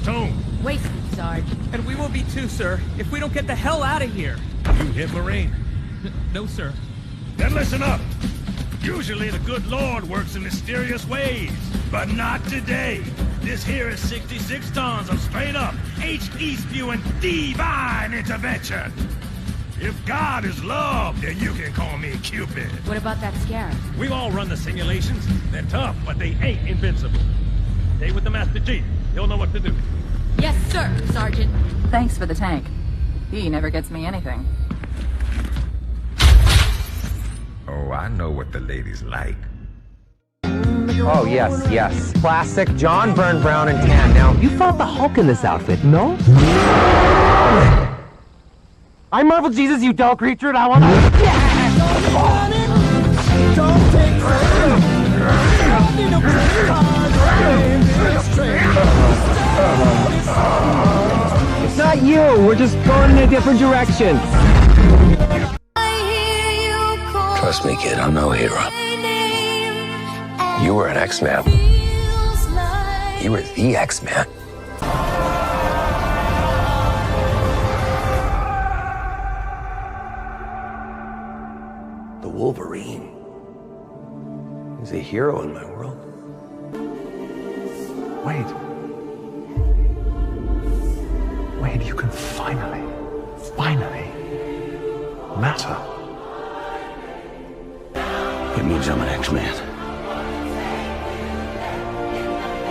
tone. Wasted, Sarge. And we will be too, sir, if we don't get the hell out of here. You hit Marine? No, sir. Then listen up. Usually the good Lord works in mysterious ways, but not today. This here is 66 tons of straight up, HE spewing divine intervention. If God is love, then you can call me Cupid. What about that scarab? We've all run the simulations. They're tough, but they ain't invincible. Stay with the Master Chief. He'll know what to do. Yes, sir, Sergeant. Thanks for the tank. He never gets me anything. Oh, I know what the ladies like. Oh, yes, yes. Classic John Byrne Brown and tan. Now, you fought the Hulk in this outfit, no? I Marvel Jesus, you dull creature, and I want to... Don't take It's not you. We're just going in a different direction. Trust me, kid, I'm no hero. You were an X-Man. You were the X-Man. The Wolverine is a hero in my world. Wade, you can finally matter. It means I'm an X-Man.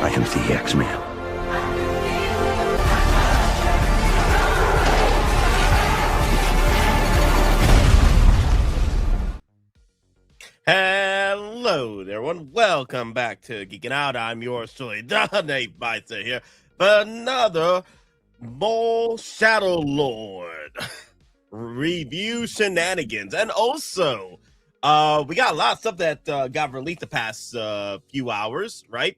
I am the X-Man. Hello there, everyone. Welcome back to Geeking Out. I'm yours truly, the Nate Myster here, but another Maul Shadow Lord review shenanigans, and also we got a lot of stuff that got released the past few hours, right?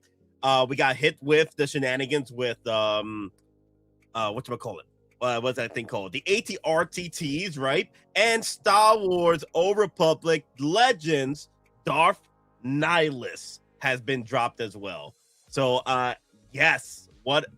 We got hit with the shenanigans with whatchamacallit? What's that thing called? The ATRTTs, right? And Star Wars Old Republic Legends Darth Nihilus has been dropped as well. So yes, what's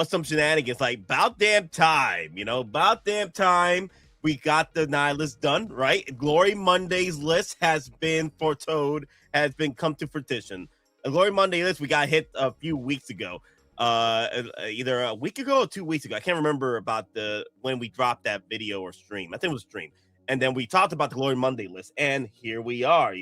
some shenanigans? Like, about damn time, about damn time we got the Nihilus done, right? Glory Monday's list has been foretold, has been come to fruition. A Glory Monday list we got hit a few weeks ago. Either a week ago or 2 weeks ago. I can't remember about when we dropped that video or stream. I think it was stream. And then we talked about the Glory Monday list, and here we are,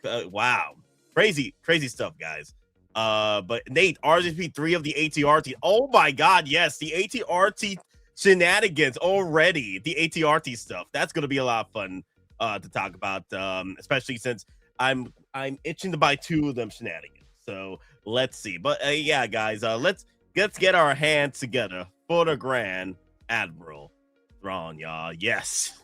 wow. Crazy stuff, guys. But Nate, RSVP 3 of the ATRT. Oh my god, yes, the ATRT shenanigans already. The ATRT stuff. That's gonna be a lot of fun to talk about, especially since I'm itching to buy 2 of them shenanigans. So let's see. But yeah, guys, let's get our hands together for the Grand Admiral Thrawn, y'all. Yes.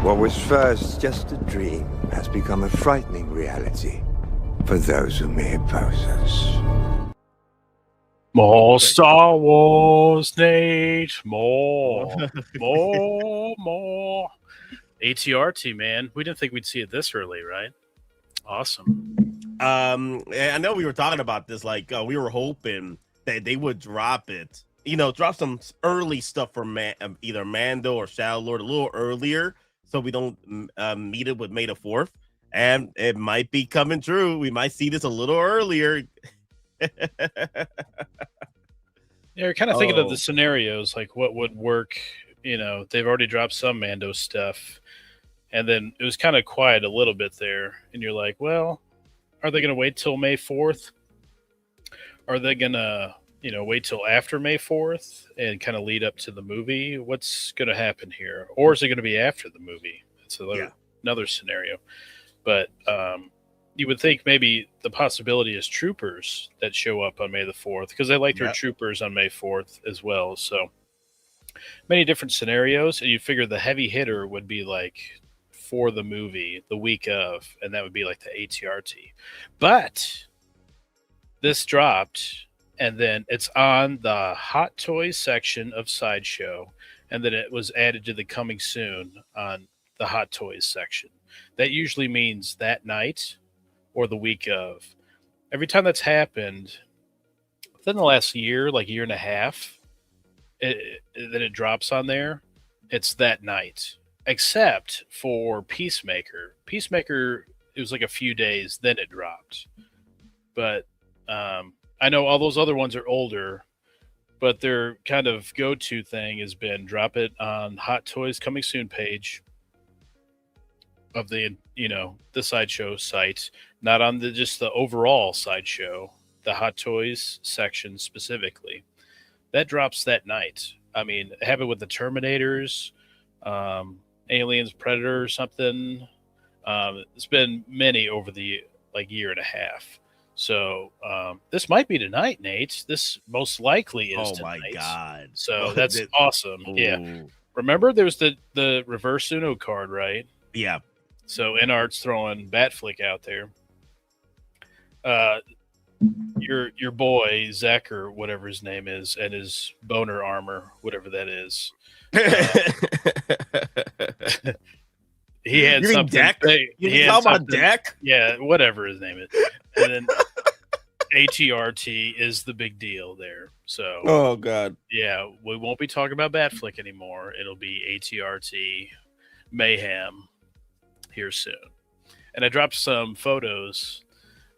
What was first just a dream has become a frightening reality for those who may oppose us. More Star Wars, Nate. More. ATRT, man. We didn't think we'd see it this early, right? Awesome. I know we were talking about this. Like, we were hoping that they would drop it. Drop some early stuff for either Mando or Shadow Lord a little earlier, so we don't meet it with May the 4th. And it might be coming true. We might see this a little earlier. Yeah, we're kind of thinking of the scenarios, like what would work. They've already dropped some Mando stuff, and then it was kind of quiet a little bit there. And you're like, well, are they going to wait till May 4th? Are they going to, wait till after May 4th and kind of lead up to the movie? What's going to happen here? Or is it going to be after the movie? It's another scenario. But you would think maybe the possibility is troopers that show up on May the 4th, because they like their troopers on May 4th as well. So many different scenarios, and you figure the heavy hitter would be like for the movie the week of, and that would be like the ATRT. But this dropped, and then it's on the Hot Toys section of Sideshow, and then it was added to the Coming Soon on the Hot Toys section. That usually means that night or the week of. Every time that's happened, within the last year, like year and a half, that it drops on there, it's that night. Except for Peacemaker. Peacemaker, it was like a few days, then it dropped. But I know all those other ones are older, but their kind of go-to thing has been drop it on Hot Toys Coming Soon page of the Sideshow site, not on just the overall Sideshow, the Hot Toys section specifically. That drops that night. I mean, it happened with the Terminators, Aliens, Predator, or something. It's been many over the year and a half. So this might be tonight, Nate. This most likely is tonight. Oh my God! So that's awesome. Ooh. Yeah. Remember, there's the reverse Uno card, right? Yeah. So Inart's throwing Batflick out there. Your boy Zach, or whatever his name is, and his boner armor, whatever that is. He had you something. Deck? You talking about Deck? Yeah, whatever his name is. And then ATRT is the big deal there. So, oh God, yeah, we won't be talking about Batflick anymore. It'll be ATRT Mayhem here soon. And I dropped some photos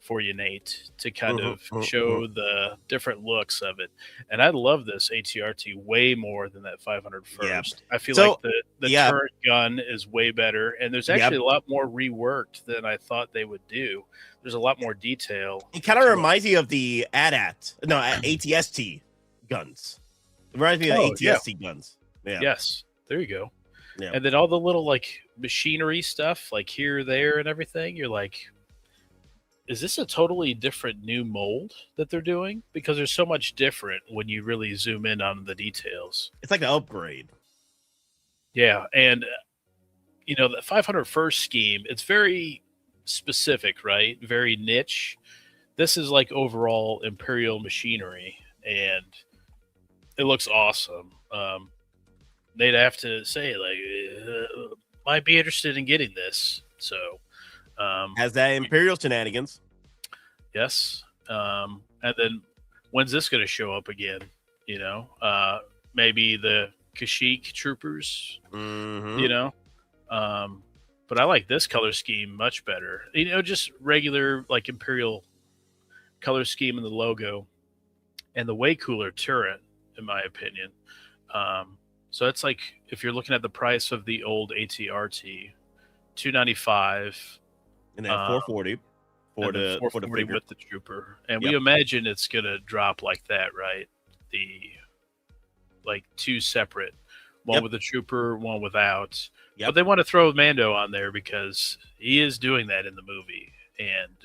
for you, Nate, to kind of show the different looks of it. And I love this ATRT way more than that 500 first. Yeah. I feel like the turret gun is way better, and there's actually a lot more reworked than I thought they would do. There's a lot more detail. It kind of reminds me of the ATST guns. It reminds me of ATST guns. Yeah. Yes, there you go. Yeah. And then all the little machinery stuff, here, there, and everything. You're like, is this a totally different new mold that they're doing? Because there's so much different when you really zoom in on the details. It's like an upgrade. Yeah, and the 500 first scheme, it's very specific, right? Very niche. This is overall Imperial machinery, and it looks awesome. They'd have to say might be interested in getting this. So. Has that Imperial shenanigans? Yes. And then when's this going to show up again? Maybe the Kashyyyk troopers, but I like this color scheme much better. Just regular Imperial color scheme in the logo, and the way cooler turret, in my opinion. So it's if you're looking at the price of the old ATRT, $295. And then 440 for the figure with the trooper, and we imagine it's gonna drop like that, right? The two separate, one with the trooper, one without. But they want to throw Mando on there because he is doing that in the movie, and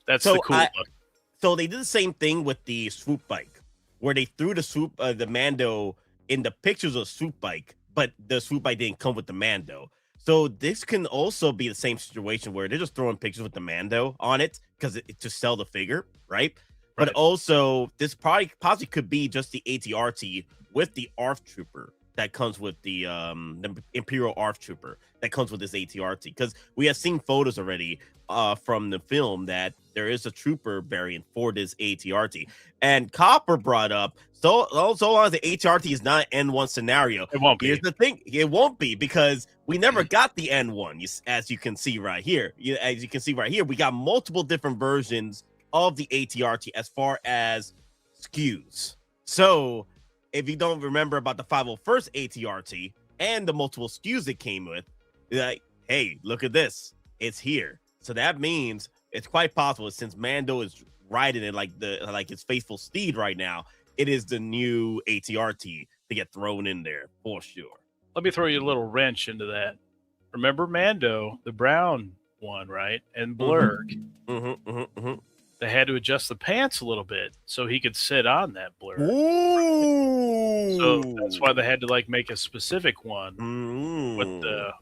that's the cool look. So they did the same thing with the swoop bike, where they threw the Mando in the pictures of swoop bike, but the swoop bike didn't come with the Mando. So this can also be the same situation where they're just throwing pictures with the Mando on it because to sell the figure, right? But also this possibly could be just the ATRT with the ARF Trooper that comes with the Imperial ARF Trooper that comes with this ATRT, because we have seen photos already from the film that there is a trooper variant for this ATRT. And Copper brought up, so long as the ATRT is not an N1 scenario, it won't be. Here's the thing, it won't be, because we never got the N1, as you can see right here. As you can see right here, we got multiple different versions of the ATRT as far as SKUs. So if you don't remember about the 501st ATRT and the multiple SKUs it came with, hey, look at this, it's here. So that means it's quite possible, since Mando is riding it like his faithful steed right now, it is the new ATRT to get thrown in there for sure. Let me throw you a little wrench into that. Remember Mando, the brown one, right? And Blurg. They had to adjust the pants a little bit so he could sit on that Blurg. Ooh. So that's why they had to make a specific one with the,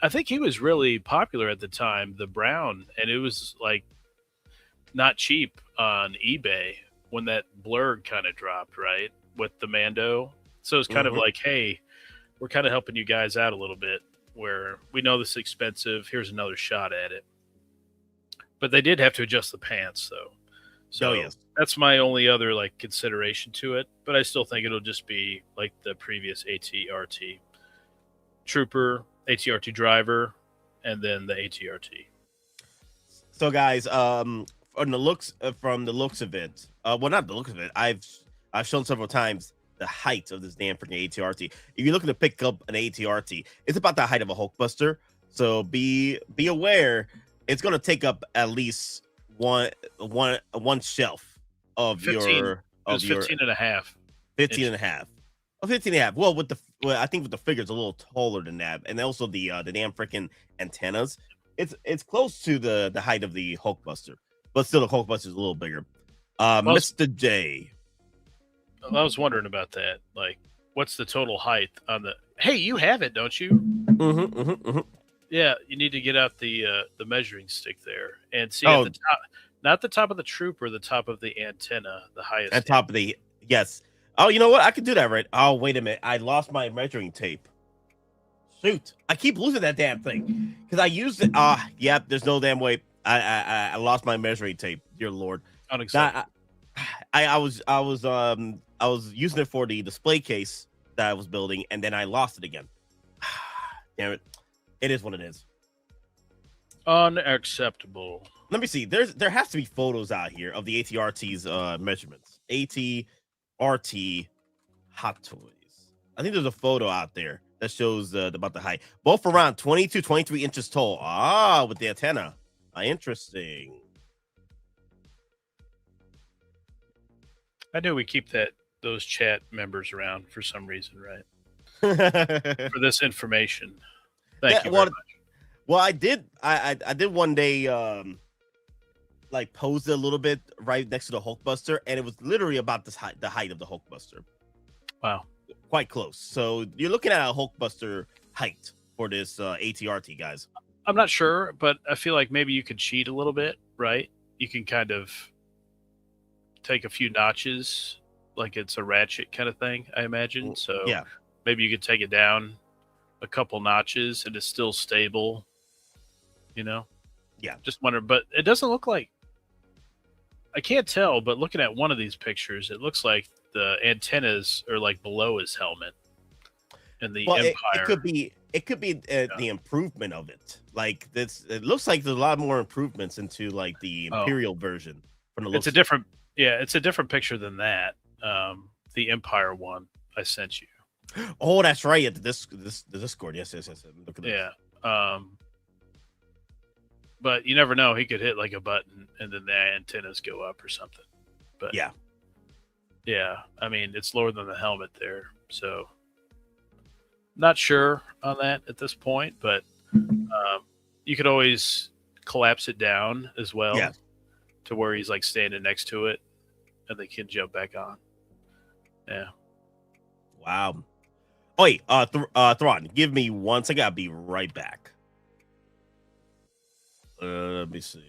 I think he was really popular at the time, the brown, and it was not cheap on eBay when that Blurg kind of dropped, right? With the Mando. So it's kind of hey, we're kind of helping you guys out a little bit, where we know this is expensive. Here's another shot at it. But they did have to adjust the pants, though. So that's my only other like consideration to it. But I still think it'll just be like the previous ATRT Trooper, ATRT Driver, and then the ATRT. So guys, from the looks of it, well, not the looks of it. I've shown several times the height of this damn freaking ATRT. If you're looking to pick up an ATRT, it's about the height of a Hulkbuster. So be aware, it's going to take up at least one shelf of 15, your. Of 15 and a half. 15 and a half. Oh, 15 and a half. Well, I think with the figure, it's a little taller than that, and also the damn freaking antennas. It's close to the height of the Hulkbuster, but still the Hulkbuster is a little bigger. Mr. J. I was wondering about that. Like, what's the total height on the? Hey, you have it, don't you? Yeah, you need to get out the measuring stick there and see at the top, not the top of the Trooper, the top of the antenna, the highest. At top of the yes. Oh, you know what? I could do that, right? Oh, wait a minute. I lost my measuring tape. Shoot. I keep losing that damn thing. Because I used it. Yep, there's no damn way. I lost my measuring tape. Dear Lord. Unacceptable. I was using it for the display case that I was building, and then I lost it again. Damn it. It is what it is. Unacceptable. Let me see. There has to be photos out here of the ATRT's measurements. ATRT Hot Toys. I think there's a photo out there that shows about the height. Both around 22, 23 inches tall. With the antenna. Interesting. I knew we keep those chat members around for some reason, right? For this information. Thank you very much. Well, I did one day like pose it a little bit right next to the Hulkbuster, and it was literally about the height of the Hulkbuster. Wow. Quite close. So you're looking at a Hulkbuster height for this ATRT, guys. I'm not sure, but I feel like maybe you could cheat a little bit, right? You can kind of take a few notches, like it's a ratchet kind of thing, I imagine. So yeah, maybe you could take it down a couple notches and it's still stable, you know? Yeah. Just wonder, but it doesn't look like, I can't tell, but looking at one of these pictures, it looks like the antennas are like below his helmet. And the Empire. It could be the improvement of it. Like this, it looks like there's a lot more improvements into like the Imperial version. From the it's a different picture than that. The Empire one I sent you. Oh, that's right. The Discord. Yes. Look at this. Yeah. But you never know. He could hit like a button and then the antennas go up or something. But yeah. I mean, it's lower than the helmet there, so not sure on that at this point. But you could always collapse it down as well, to where he's like standing next to it, and they can jump back on. Yeah. Wow. Oh, wait, Thrawn, give me one second. I'll be right back. Let me see.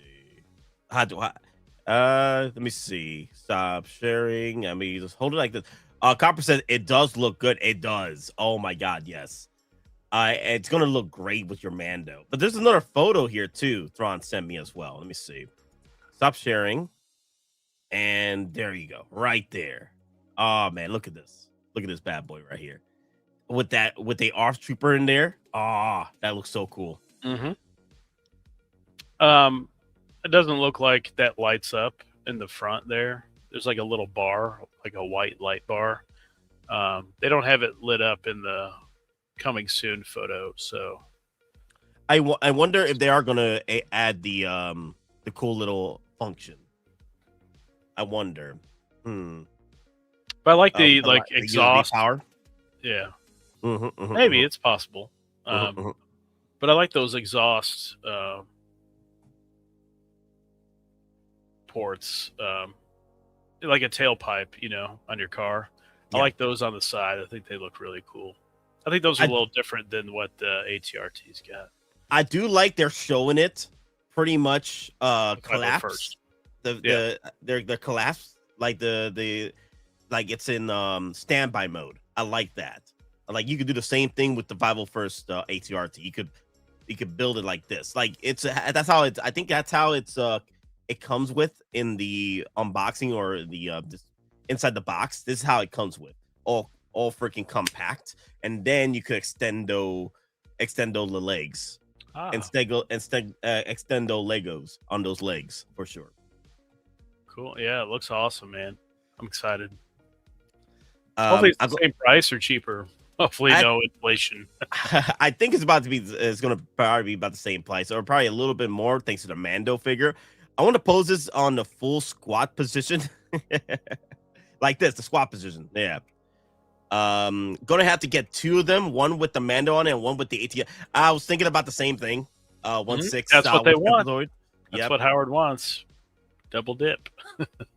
Let me see. Stop sharing. Let me just hold it like this. Copper says it does look good. It does. Oh my God, yes. It's gonna look great with your Mando. But there's another photo here too. Thrawn sent me as well. Let me see. Stop sharing. And there you go. Right there. Oh man, look at this. Look at this bad boy right here. With the ARF Trooper in there. That looks so cool. Mm-hmm. It doesn't look like that lights up in the front there. There's like a little bar, like a white light bar. They don't have it lit up in the coming soon photo. So I wonder if they are gonna add the cool little function. I wonder. But I like the exhaust power. Yeah. Maybe it's possible. But I like those exhaust ports, like a tailpipe, on your car. I like those on the side. I think they look really cool. I think those are a little different than what the ATRT's got. I do like they're showing it pretty much collapse. They're collapsed like the it's in standby mode. I like that. Like you could do the same thing with the 501st ATRT. You could build it like this. Like that's how it's. I think that's how it's. It comes with in the unboxing or the inside the box. This is how it comes with all freaking compact, and then you could extendo the legs. Extendo Legos on those legs for sure. Cool. Yeah, it looks awesome, man. I'm excited. Hopefully it's the same price or cheaper. Hopefully no inflation. I think it's going to probably be about the same price or probably a little bit more thanks to the Mando figure. I want to pose this on the full squat position. Like this, the squat position. Yeah. Gonna have to get 2 of them, one with the Mando on it and one with the AT. I was thinking about the same thing. 1/6. That's what they want. That's what Howard wants. Double dip.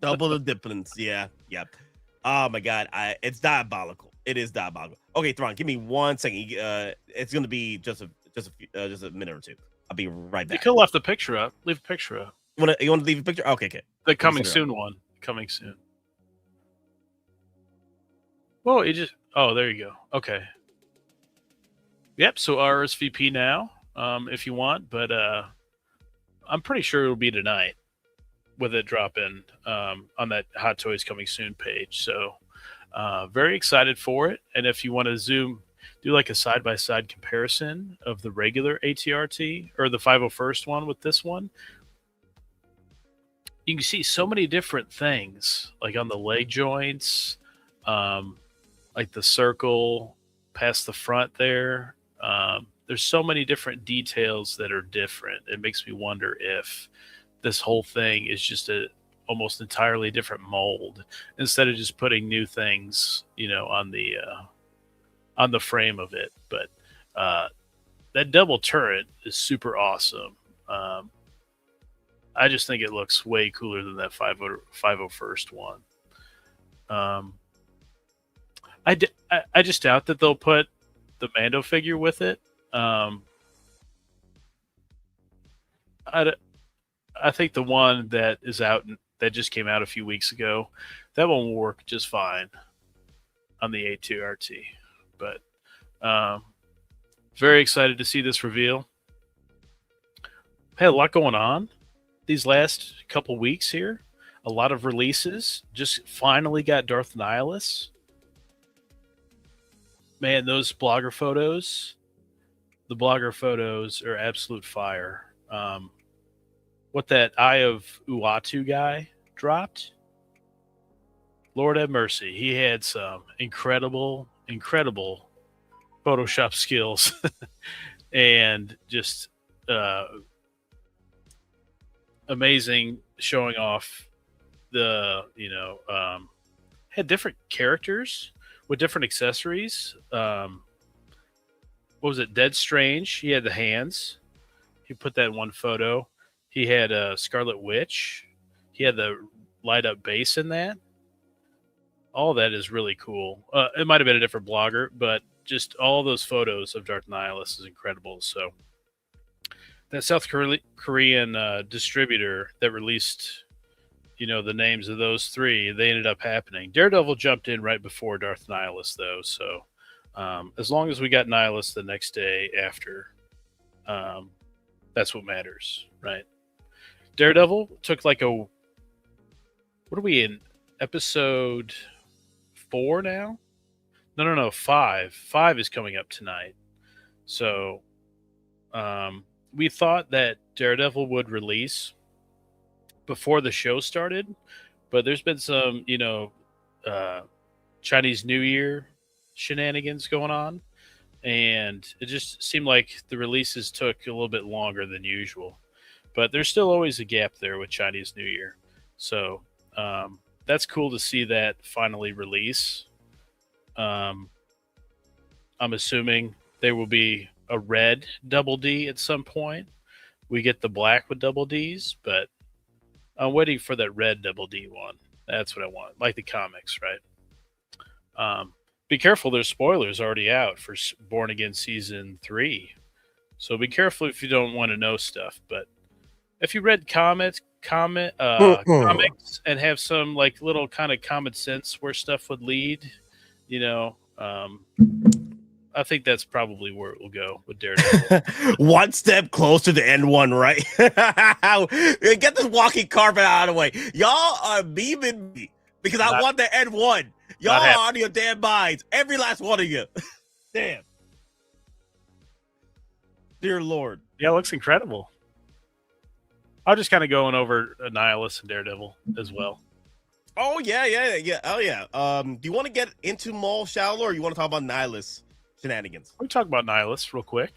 Double the dippins. Yeah. Yep. Oh my God. It's diabolical. It is diabolical. Okay, Thrawn, give me 1 second. It's gonna be just a minute or two. I'll be right back. You could have left the picture up. Leave a picture up. You want to leave a picture? Okay. The coming soon one. Coming soon. Well, there you go. Okay. Yep. So RSVP now, if you want, but I'm pretty sure it'll be tonight with it dropping on that Hot Toys Coming Soon page. So very excited for it. And if you want to do like a side-by-side comparison of the regular ATRT or the 501st one with this one, you can see so many different things, like on the leg joints, like the circle past the front there. There's so many different details that are different. It makes me wonder if this whole thing is just a almost entirely different mold instead of just putting new things, on the frame of it. But that double turret is super awesome. I just think it looks way cooler than that 501st one. I just doubt that they'll put the Mando figure with it. I think the one that is out that just came out a few weeks ago, that one will work just fine on the A2RT. But very excited to see this reveal. Had a lot going on these last couple weeks here. A lot of releases. Just finally got Darth Nihilus. Man, those blogger photos. The blogger photos are absolute fire. What that Eye of Uatu guy dropped, Lord have mercy. He had some incredible Photoshop skills and just amazing showing off had different characters with different accessories. What was it? Dead Strange. He had the hands. He put that in one photo. He had a Scarlet Witch. He had the light up base in that. All that is really cool. It might have been a different blogger, but just all those photos of Darth Nihilus is incredible. So that South Korean distributor that released, the names of those 3, they ended up happening. Daredevil jumped in right before Darth Nihilus, though. So as long as we got Nihilus the next day after, that's what matters, right? Daredevil took what are we in? Episode 4 now? No, 5. 5 is coming up tonight. So we thought that Daredevil would release before the show started, but there's been some, Chinese New Year shenanigans going on, and it just seemed like the releases took a little bit longer than usual. But there's still always a gap there with Chinese New Year. So that's cool to see that finally release. I'm assuming there will be a red double D at some point. We get the black with double Ds, but I'm waiting for that red double D one. That's what I want, like the comics, right? Be careful, there's spoilers already out for Born Again Season 3. So be careful if you don't want to know stuff. But if you read comics and have some little kind of common sense where stuff would lead, I think that's probably where it will go with Daredevil. One step closer to N1, right? Get this walking carpet out of the way. Y'all are memeing me because I want the N1. Y'all are on your damn minds. Every last one of you. Damn. Dear Lord. Yeah, it looks incredible. I'm just kind of going over Nihilus and Daredevil as well. Oh, yeah. Oh, yeah. Do you want to get into Maul shallow, or you want to talk about Nihilus shenanigans? We talk about Nihilus real quick.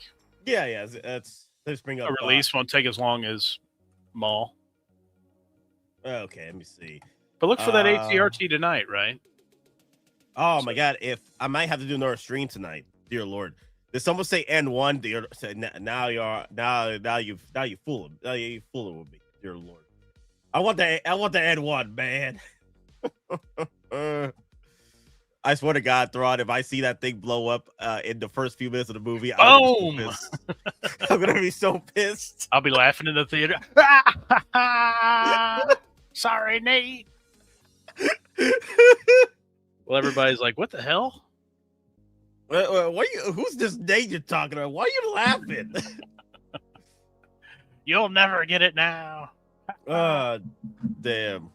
Yeah. Let's bring up a release won't take as long as Maul. Okay, let me see. But look for that ATRT tonight, right? Oh my God! If I might have to do another stream tonight, dear Lord. Did someone say N1? Now you fooling. Now you fooling with me, dear Lord. I want the N1, man. I swear to God, Thrawn, if I see that thing blow up in the first few minutes of the movie, I'm gonna be so pissed. I'll be laughing in the theater. Sorry, Nate. Well, everybody's like, "What the hell? Who's this Nate you're talking about? Why are you laughing?" You'll never get it now. Damn.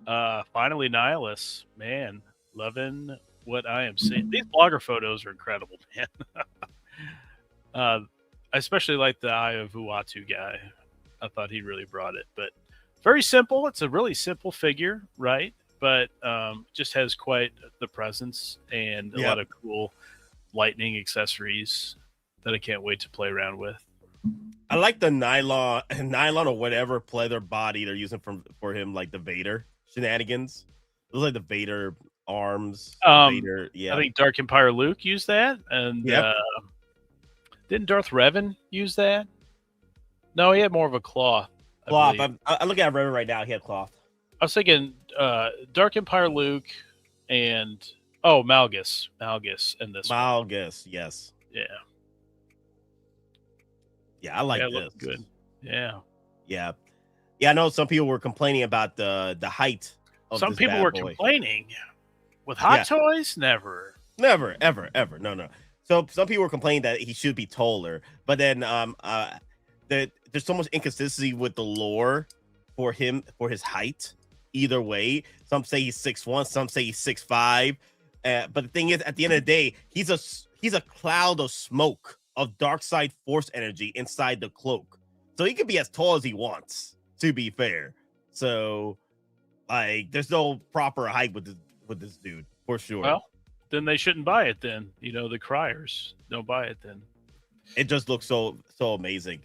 Finally, Nihilus, man. Loving what I am seeing. These blogger photos are incredible, man. I especially like the Eye of Uatu guy. I thought he really brought it, but very simple. It's a really simple figure, right? But just has quite the presence and a lot of cool lightning accessories that I can't wait to play around with. I like the nylon or whatever pleather body they're using for him, like the Vader shenanigans. It was like the Vader arms. Vader, I think Dark Empire Luke used that, and didn't Darth Revan use that? No, he had more of a cloth. Cloth. I'm looking at Revan right now. He had cloth. I was thinking Dark Empire Luke and Malgus in this. Malgus, yes. Yeah, I like this. Looks good. Yeah. I know some people were complaining about the height of some this people bad were boy. Complaining with Hot Toys. Never, ever. No. So some people were complaining that he should be taller, but then there's so much inconsistency with the lore for him for his height. Either way, some say he's 6'1", some say he's 6'5". But the thing is, at the end of the day, he's a cloud of smoke of dark side force energy inside the cloak, so he could be as tall as he wants. To be fair, so like there's no proper height with this dude for sure. Well, then they shouldn't buy it. Then the criers don't buy it. Then it just looks so amazing.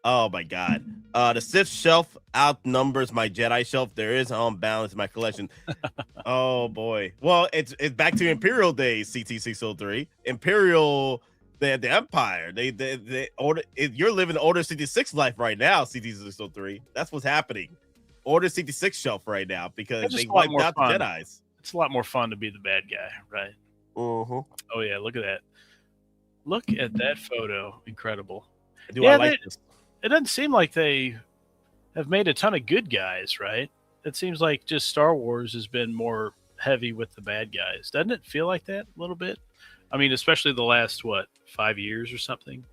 Oh my God. The Sith shelf outnumbers my Jedi shelf. There is unbalance in my collection. Oh boy. Well, it's back to Imperial days, CT603. Imperial, the Empire. They order. You're living Order 66 life right now, CT603. That's what's happening. Order 66 shelf right now because they wiped out the Jedis. It's a lot more fun to be the bad guy, right? Oh yeah, look at that. Look at that photo. Incredible. I like this. It doesn't seem like they have made a ton of good guys, right? It seems like just Star Wars has been more heavy with the bad guys. Doesn't it feel like that a little bit? I mean, especially the last, 5 years or something?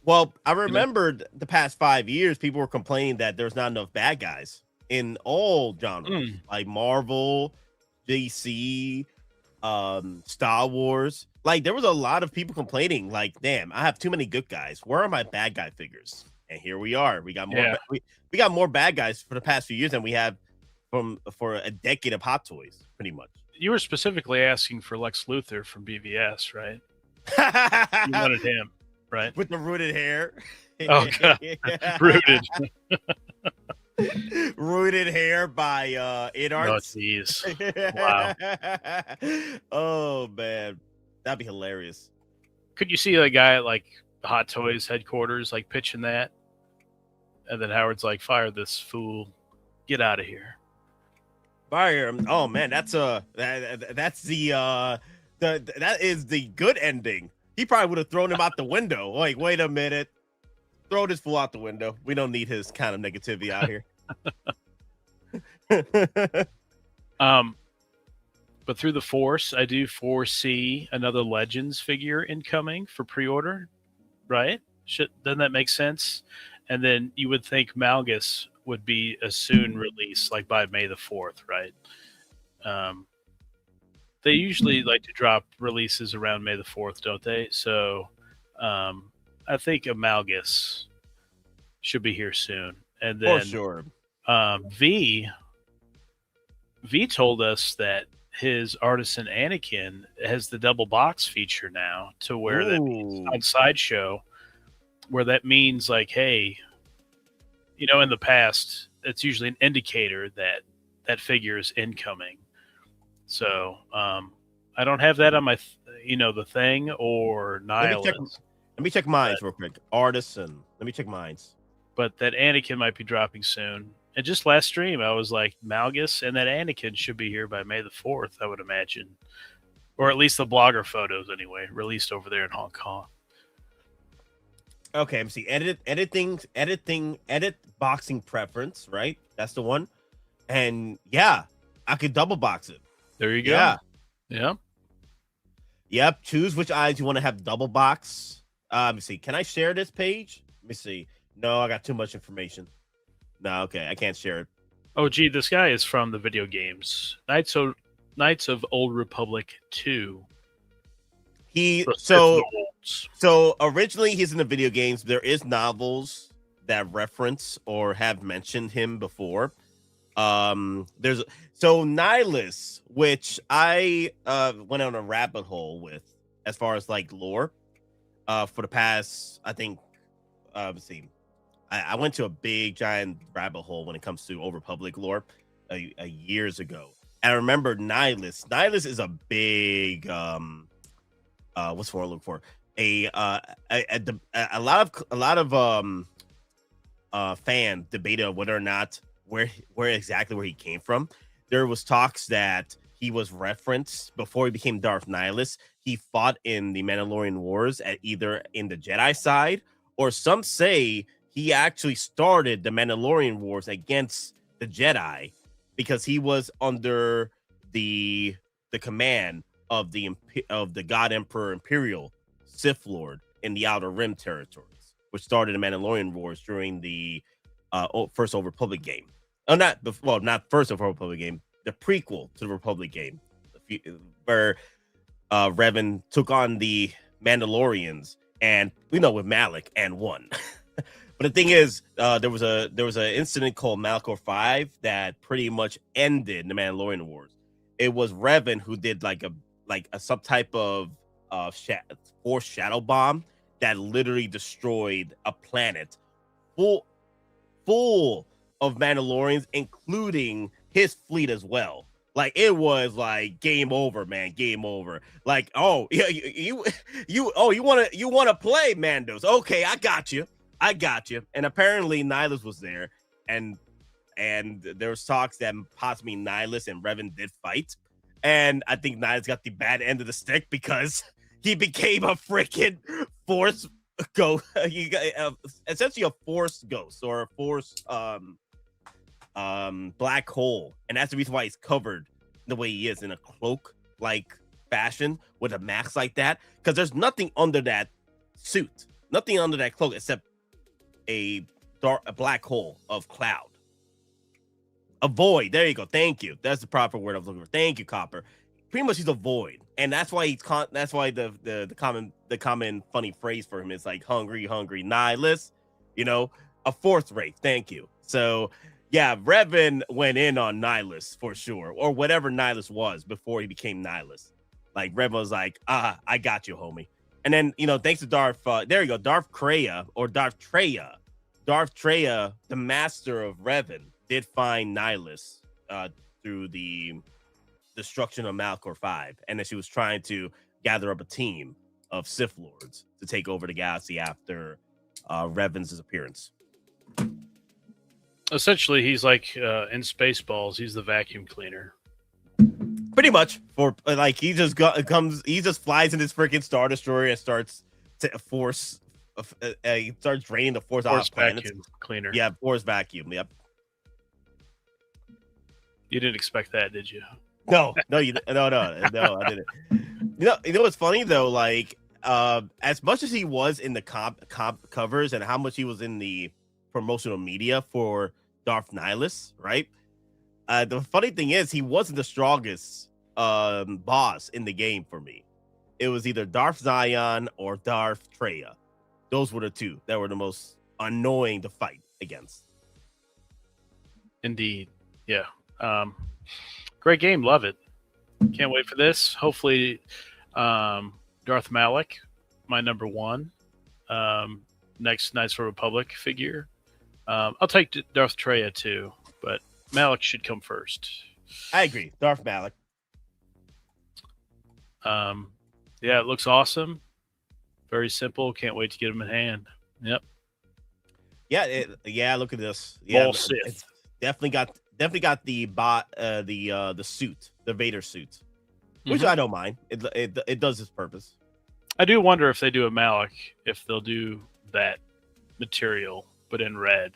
Well, I remembered the past 5 years, people were complaining that there's not enough bad guys in all genres, like Marvel, DC, Star Wars. Like, there was a lot of people complaining, like, damn, I have too many good guys. Where are my bad guy figures? And here we are. We got more. We got more bad guys for the past few years than we have for a decade of Hot Toys, pretty much. You were specifically asking for Lex Luthor from BVS, right? You wanted him, right? With the rooted hair. Oh God, rooted. Rooted hair by Inarts. Oh jeez! Wow. Oh man, that'd be hilarious. Could you see a guy at like Hot Toys headquarters like pitching that, and then Howard's like, "Fire this fool, get out of here." Fire him. Oh man, that's the that is the good ending. He probably would have thrown him out the window. Like, wait a minute, throw this fool out the window. We don't need his kind of negativity out here. But through the Force, I do foresee another Legends figure incoming for pre-order, right? Doesn't that make sense? And then you would think Malgus would be a soon release, like by May the 4th, right? They usually like to drop releases around May the 4th, don't they? So I think a Malgus should be here soon. And then For sure. V told us that his Artisan Anakin has the double box feature now, to where that means on Sideshow, where that means like, hey, you know, in the past, it's usually an indicator that that figure is incoming. So I don't have that on my, the thing or Nihilus. Let me check mine real quick. Artisan. Let me check mine. But that Anakin might be dropping soon. And just last stream, I was like, Malgus and that Anakin should be here by May the 4th, I would imagine. Or at least the blogger photos, anyway, released over there in Hong Kong. Okay, let me see. Edit boxing preference, right? That's the one. And yeah, I could double box it. There you go. Yeah. Yep. Choose which eyes you want to have double box. Let me see. Can I share this page? Let me see. No, I got too much information. No, okay, I can't share it. Oh, gee, this guy is from the video games. Knights of Old Republic 2. So originally he's in the video games. There is novels that reference or have mentioned him before. There's Nihilus, which I went on a rabbit hole with as far as like lore for the past, I think, let's see. I went to a big giant rabbit hole when it comes to Old Republic lore years ago. And I remember Nihilus. Nihilus is a big what's the word I look for? A lot of fans debated whether or not where exactly he came from. There was talks that he was referenced before he became Darth Nihilus. He fought in the Mandalorian Wars at either in the Jedi side, or some say he actually started the Mandalorian Wars against the Jedi because he was under the command of the God Emperor Imperial Sith Lord in the Outer Rim territories, which started the Mandalorian Wars during the first Old Republic game. Oh, not first Old Republic game, the prequel to the Republic game, where Revan took on the Mandalorians and with Malik and won. But the thing is, there was an incident called Malachor 5 that pretty much ended the Mandalorian Wars. It was Revan who did like a subtype of force shadow bomb that literally destroyed a planet full of Mandalorians, including his fleet as well. Like, it was like game over, man, game over. Like, oh, you want to play Mandos? Okay, I got you. And apparently Nihilus was there, and there was talks that possibly Nihilus and Revan did fight, and I think Nihilus got the bad end of the stick because he became a freaking force ghost. He got essentially a force ghost or a force black hole, and that's the reason why he's covered the way he is in a cloak like fashion with a mask like that, because there's nothing under that suit, nothing under that cloak except a black hole of cloud, a void. There you go. Thank you. That's the proper word I was looking for. Thank you, Copper. Pretty much he's a void, and that's why that's why the common funny phrase for him is like hungry Nihilus, a fourth rate. Thank you. So yeah, Revan went in on Nihilus for sure, or whatever Nihilus was before he became Nihilus. Like, Revan was like, I got you, homie. And then, thanks to Darth, there you go, Darth Treya, the master of Revan, did find Nihilus through the destruction of Malachor 5. And then she was trying to gather up a team of Sith Lords to take over the galaxy after Revan's disappearance. Essentially, he's like in Spaceballs, he's the vacuum cleaner. Pretty much, for like he just flies in his freaking Star Destroyer and starts to force. He starts draining the force off planets. Vacuum cleaner. Yeah, force vacuum. Yep. You didn't expect that, did you? No, I didn't. You know what's funny though? Like, as much as he was in the comp covers and how much he was in the promotional media for Darth Nihilus, right? The funny thing is, he wasn't the strongest boss in the game for me. It was either Darth Zion or Darth Treya. Those were the two that were the most annoying to fight against. Indeed. Yeah. Great game. Love it. Can't wait for this. Hopefully, Darth Malik, my number one. Next Knights of the Republic figure. I'll take Darth Treya too, but Malik should come first. I agree. Darth Malik. Yeah, it looks awesome. Very simple. Can't wait to get him in hand. Yep. Yeah, look at this. Yeah, Maul Sith. It's definitely got the suit, the Vader suit, which I don't mind. It does its purpose. I do wonder if they do a Malik, if they'll do that material but in red,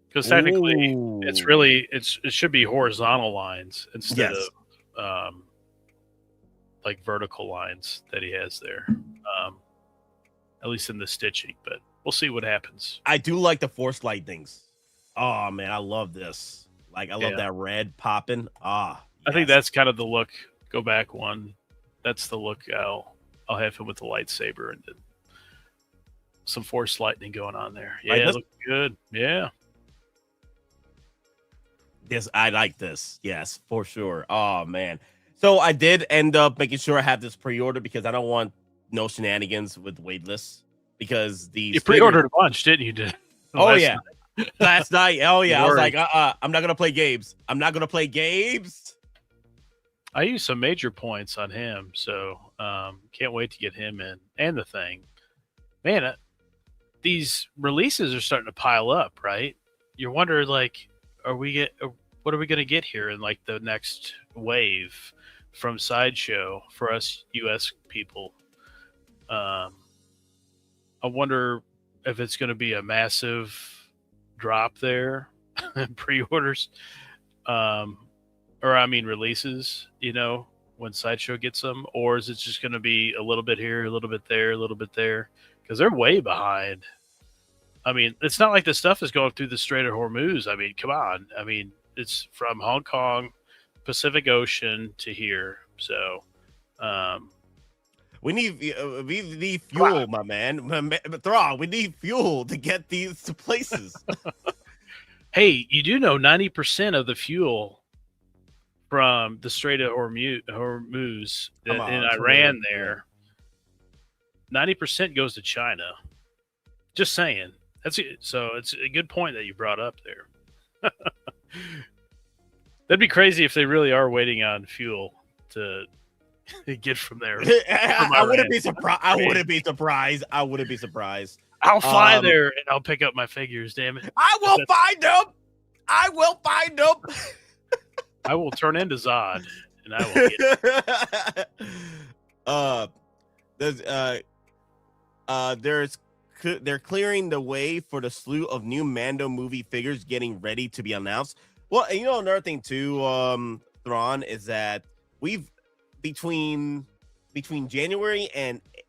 because technically it should be horizontal lines instead of like vertical lines that he has there, at least in the stitching. But we'll see what happens. I do like the Force lightnings. Oh man, I love this. Like, I love that red popping. I think that's kind of the look. Go back one. That's the look. I'll have him with the lightsaber and some Force lightning going on there. Yeah, it looks good. Yeah. Yes, I like this. Yes, for sure. Oh man. So I did end up making sure I have this pre-order because I don't want no shenanigans with waitlist, because you pre-ordered a bunch, didn't you? Last night. Oh yeah. I was like, I'm not gonna play games. I used some major points on him, so can't wait to get him in. And the thing, man, these releases are starting to pile up, right? You wonder, like, what are we gonna get here in like the next wave from Sideshow for us US people? I wonder if it's going to be a massive drop there in pre-orders, releases, when Sideshow gets them, or is it just going to be a little bit here, a little bit there, a little bit there? Because they're way behind. I mean, it's not like the stuff is going through the Strait of Hormuz. I mean, come on. I mean, it's from Hong Kong, Pacific Ocean to here. So, we need fuel, my man. Thrawn, we need fuel to get these to places. Hey, you do know 90% of the fuel from the Strait of Hormuz in Iran there, 90% goes to China. Just saying. So it's a good point that you brought up there. That'd be crazy if they really are waiting on fuel to get from there. I wouldn't be surprised. I wouldn't be surprised. I'll fly there and I'll pick up my figures. Damn it! I will find them. I will turn into Zod, and I will get they're clearing the way for the slew of new Mando movie figures getting ready to be announced. Well, and another thing too, Thrawn, is that we've between January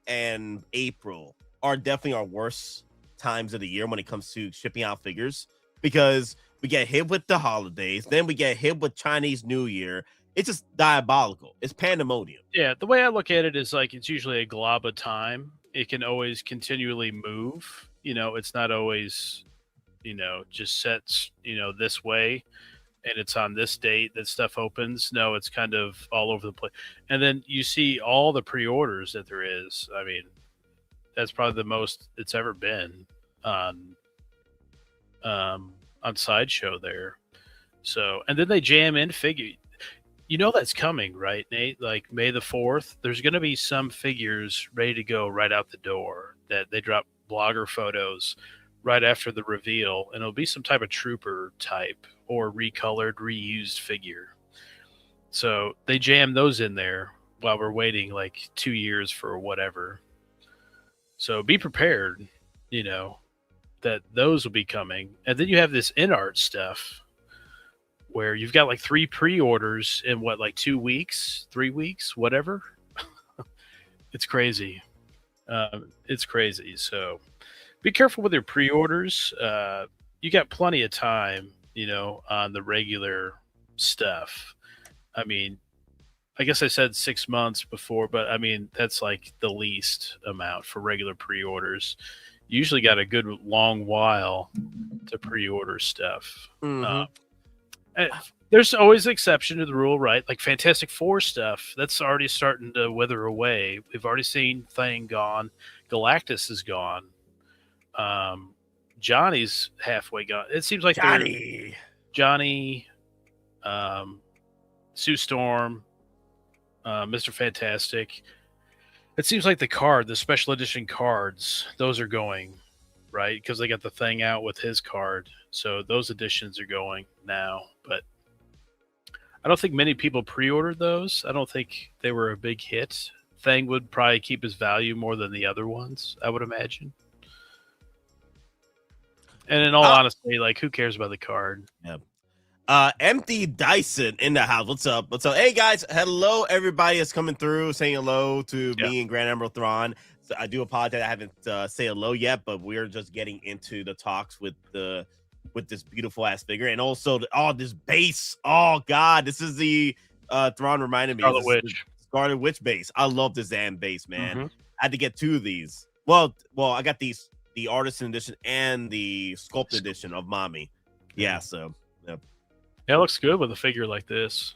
and April are definitely our worst times of the year when it comes to shipping out figures, because we get hit with the holidays, then we get hit with Chinese New Year. It's just diabolical. It's pandemonium. Yeah, the way I look at it is like it's usually a glob of time. It can always continually move. It's not always, just sets, this way, and it's on this date that stuff opens. No, it's kind of all over the place. And then you see all the pre-orders that there is. I mean, that's probably the most it's ever been on Sideshow there. So, and then they jam in figure. That's coming, right, Nate? Like May the 4th, there's going to be some figures ready to go right out the door that they drop blogger photos right after the reveal, and it'll be some type of trooper type or recolored, reused figure. So they jam those in there while we're waiting like 2 years for whatever. So be prepared, that those will be coming. And then you have this in-art stuff, where you've got like 3 pre-orders in what, like 2 weeks, 3 weeks, whatever. It's crazy. It's crazy. So be careful with your pre-orders. You got plenty of time, you know, on the regular stuff. I mean, I guess I said 6 months before, but I mean, that's like the least amount for regular pre-orders. You usually got a good long while to pre-order stuff. There's always an exception to the rule, right? Like Fantastic Four stuff, that's already starting to wither away. We've already seen Thing gone. Galactus is gone. Johnny's halfway gone. It seems like Johnny, Sue Storm, Mr. Fantastic. It seems like the special edition cards, those are going, right? Because they got the Thing out with his card. So those editions are going now. But I don't think many people pre-ordered those. I don't think they were a big hit. Thing would probably keep his value more than the other ones, I would imagine. And in all honesty, like, who cares about the card? Yeah. Empty Dyson in the house. What's up? What's up? Hey, guys. Hello, everybody that's coming through, saying hello to me and Grand Admiral Thrawn. So I do apologize I haven't say hello yet, but we're just getting into the talks with this beautiful ass figure, and also this base. Oh God, this is the Thrawn reminded me Scarlet Witch base. I love this damn base, man. I had to get 2 of these. Well, I got the Artisan edition and the sculpted edition of Mommy. Yeah, so yeah, it looks good with a figure like this.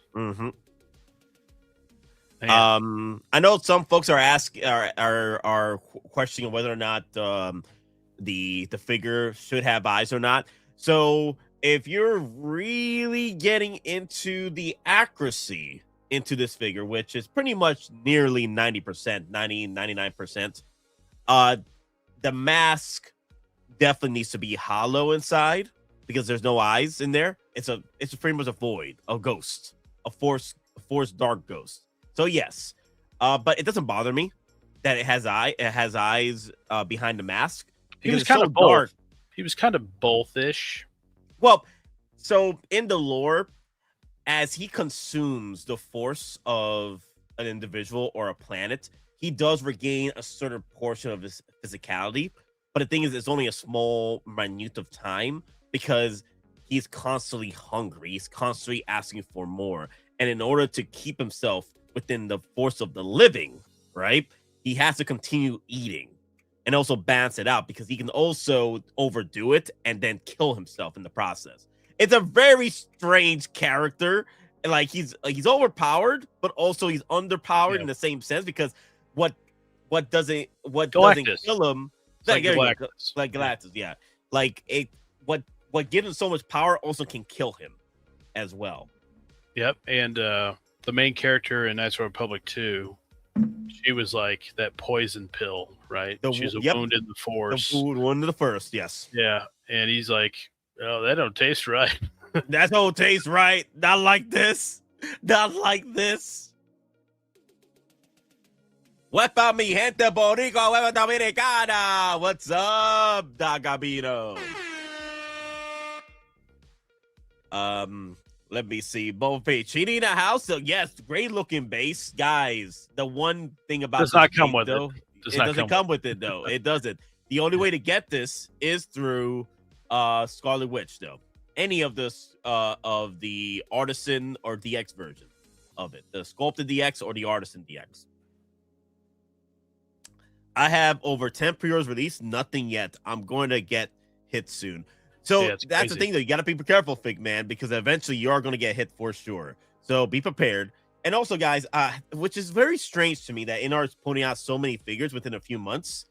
I know some folks are questioning whether or not the figure should have eyes or not. So if you're really getting into the accuracy into this figure, which is pretty much nearly 90%, 99%, the mask definitely needs to be hollow inside because there's no eyes in there. It's pretty much a void, a ghost, a force dark ghost. So yes, but it doesn't bother me that it has eyes behind the mask. He was kind of dark. He was kind of both-ish. Well, so in the lore, as he consumes the force of an individual or a planet, he does regain a certain portion of his physicality. But the thing is, it's only a small minute of time because he's constantly hungry. He's constantly asking for more. And in order to keep himself within the force of the living, right, he has to continue eating and also balance it out because he can also overdo it and then kill himself in the process. It's a very strange character. Like he's overpowered, but also he's underpowered in the same sense because what doesn't kill him like Galactus, yeah. Like what gives him so much power also can kill him as well. Yep, and the main character in Knights of the Republic 2, she was like that poison pill, right? She's a wound in the Force. The wound in the Force, yes. Yeah, and he's like, oh, that don't taste right. That don't taste right. Not like this. Not like this. Wepa mi gente boricua, hueva dominicana. What's up, Dagabino? Let me see. Both Chini in the house. So yes, great looking base, guys. The one thing about does not come with though, it doesn't come with it though. It doesn't. The only way to get this is through Scarlet Witch though. Any of this of the Artisan or DX version of it, the Sculpted DX or the Artisan DX. I have over 10 pre-orders released, nothing yet. I'm going to get hit soon. So that's crazy. The thing, though. You got to be careful, Fig Man, because eventually you are going to get hit for sure. So be prepared. And also, guys, which is very strange to me that NR is putting out so many figures within a few months.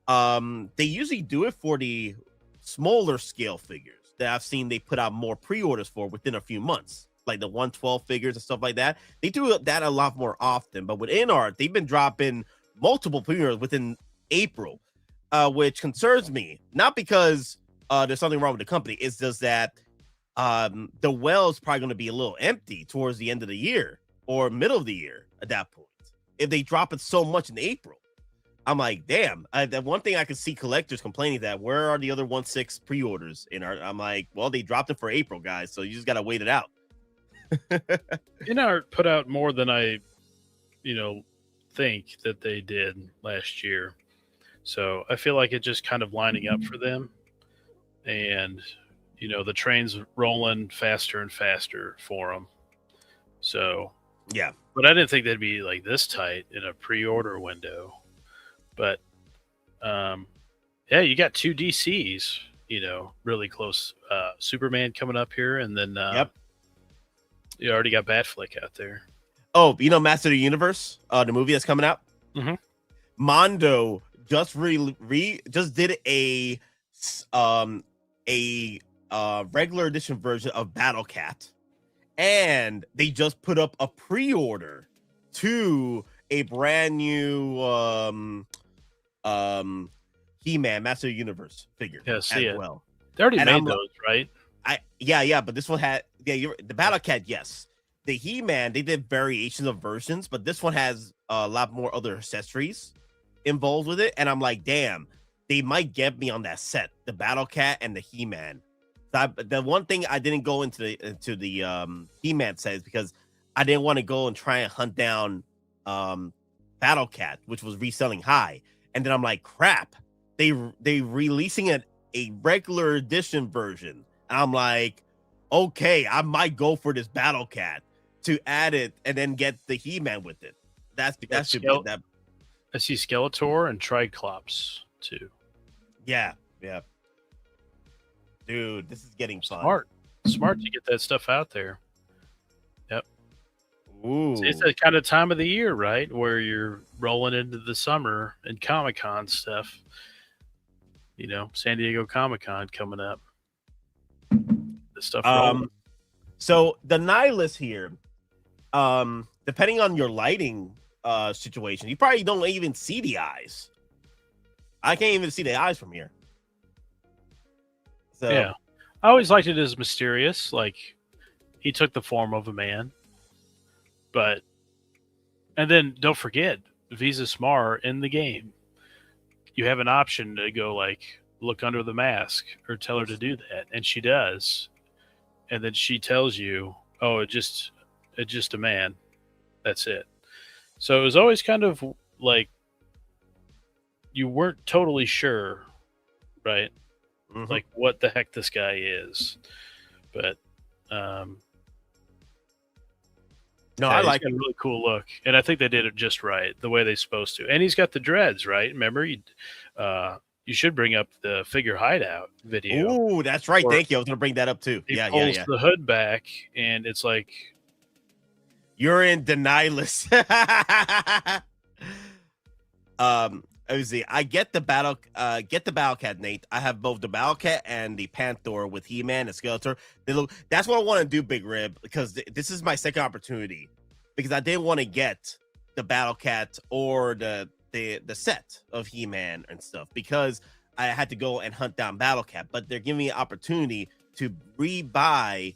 They usually do it for the smaller scale figures that I've seen they put out more pre-orders for within a few months, like the 112 figures and stuff like that. They do that a lot more often. But with NR, they've been dropping multiple pre-orders within April, which concerns me. Not because there's something wrong with the company. It's just that the well is probably going to be a little empty towards the end of the year or middle of the year at that point. If they drop it so much in April, I'm like, damn. That one thing I can see collectors complaining that where are the other 1/6 pre-orders in our? I'm like, well, they dropped it for April, guys, so you just got to wait it out. InArt put out more than I, think that they did last year. So I feel like it's just kind of lining up for them. And, the train's rolling faster and faster for them. So, yeah. But I didn't think they'd be like this tight in a pre-order window. But, you got 2 DCs, really close. Superman coming up here, and then you already got Batfleck out there. Oh, Master of the Universe, the movie that's coming out. Mm-hmm. Mondo just just did a regular edition version of Battle Cat, and they just put up a pre-order to a brand new He-Man Master of the Universe figure. Yeah, see as it. Well. They already made those, right? But this one had the Battle Cat, yes. The He-Man, they did variations of versions, but this one has a lot more other accessories involved with it, and I'm like, damn, they might get me on that set, the Battle Cat and the He-Man. The one thing I didn't go into the He-Man set is because I didn't want to go and try and hunt down Battle Cat, which was reselling high, and then I'm like, crap, they releasing a regular edition version, and I'm like, okay, I might go for this Battle Cat to add it and then get the He-Man with it. That should be that. I see Skeletor and Triclops too. Yeah. Dude, this is getting fun. Smart to get that stuff out there. Yep. Ooh. So it's that kind of time of the year, right, where you're rolling into the summer and Comic-Con stuff. San Diego Comic-Con coming up. The stuff rolling. So the Nihilus here, depending on your lighting situation, you probably don't even see the eyes. I can't even see the eyes from here. So yeah, I always liked it as mysterious. Like he took the form of a man, and then don't forget Visa Smart in the game. You have an option to go look under the mask or tell her to do that, and she does. And then she tells you, "Oh, it's just a man." That's it. So it was always kind of like you weren't totally sure, right? Mm-hmm. Like what the heck this guy is. But no, I like a really cool look, and I think they did it just right, the way they're supposed to. And he's got the dreads, right? Remember, you should bring up the figure hideout video. Oh, that's right. Thank you. I was going to bring that up too. He pulls the hood back, and it's like you're in Nihilus. Let me see. I get the Battle Cat, Nate. I have both the Battle Cat and the Panther with He-Man and Skeletor. That's what I want to do, Big Rib, because this is my second opportunity. Because I didn't want to get the Battle Cat or the set of He-Man and stuff, because I had to go and hunt down Battle Cat. But they're giving me an opportunity to rebuy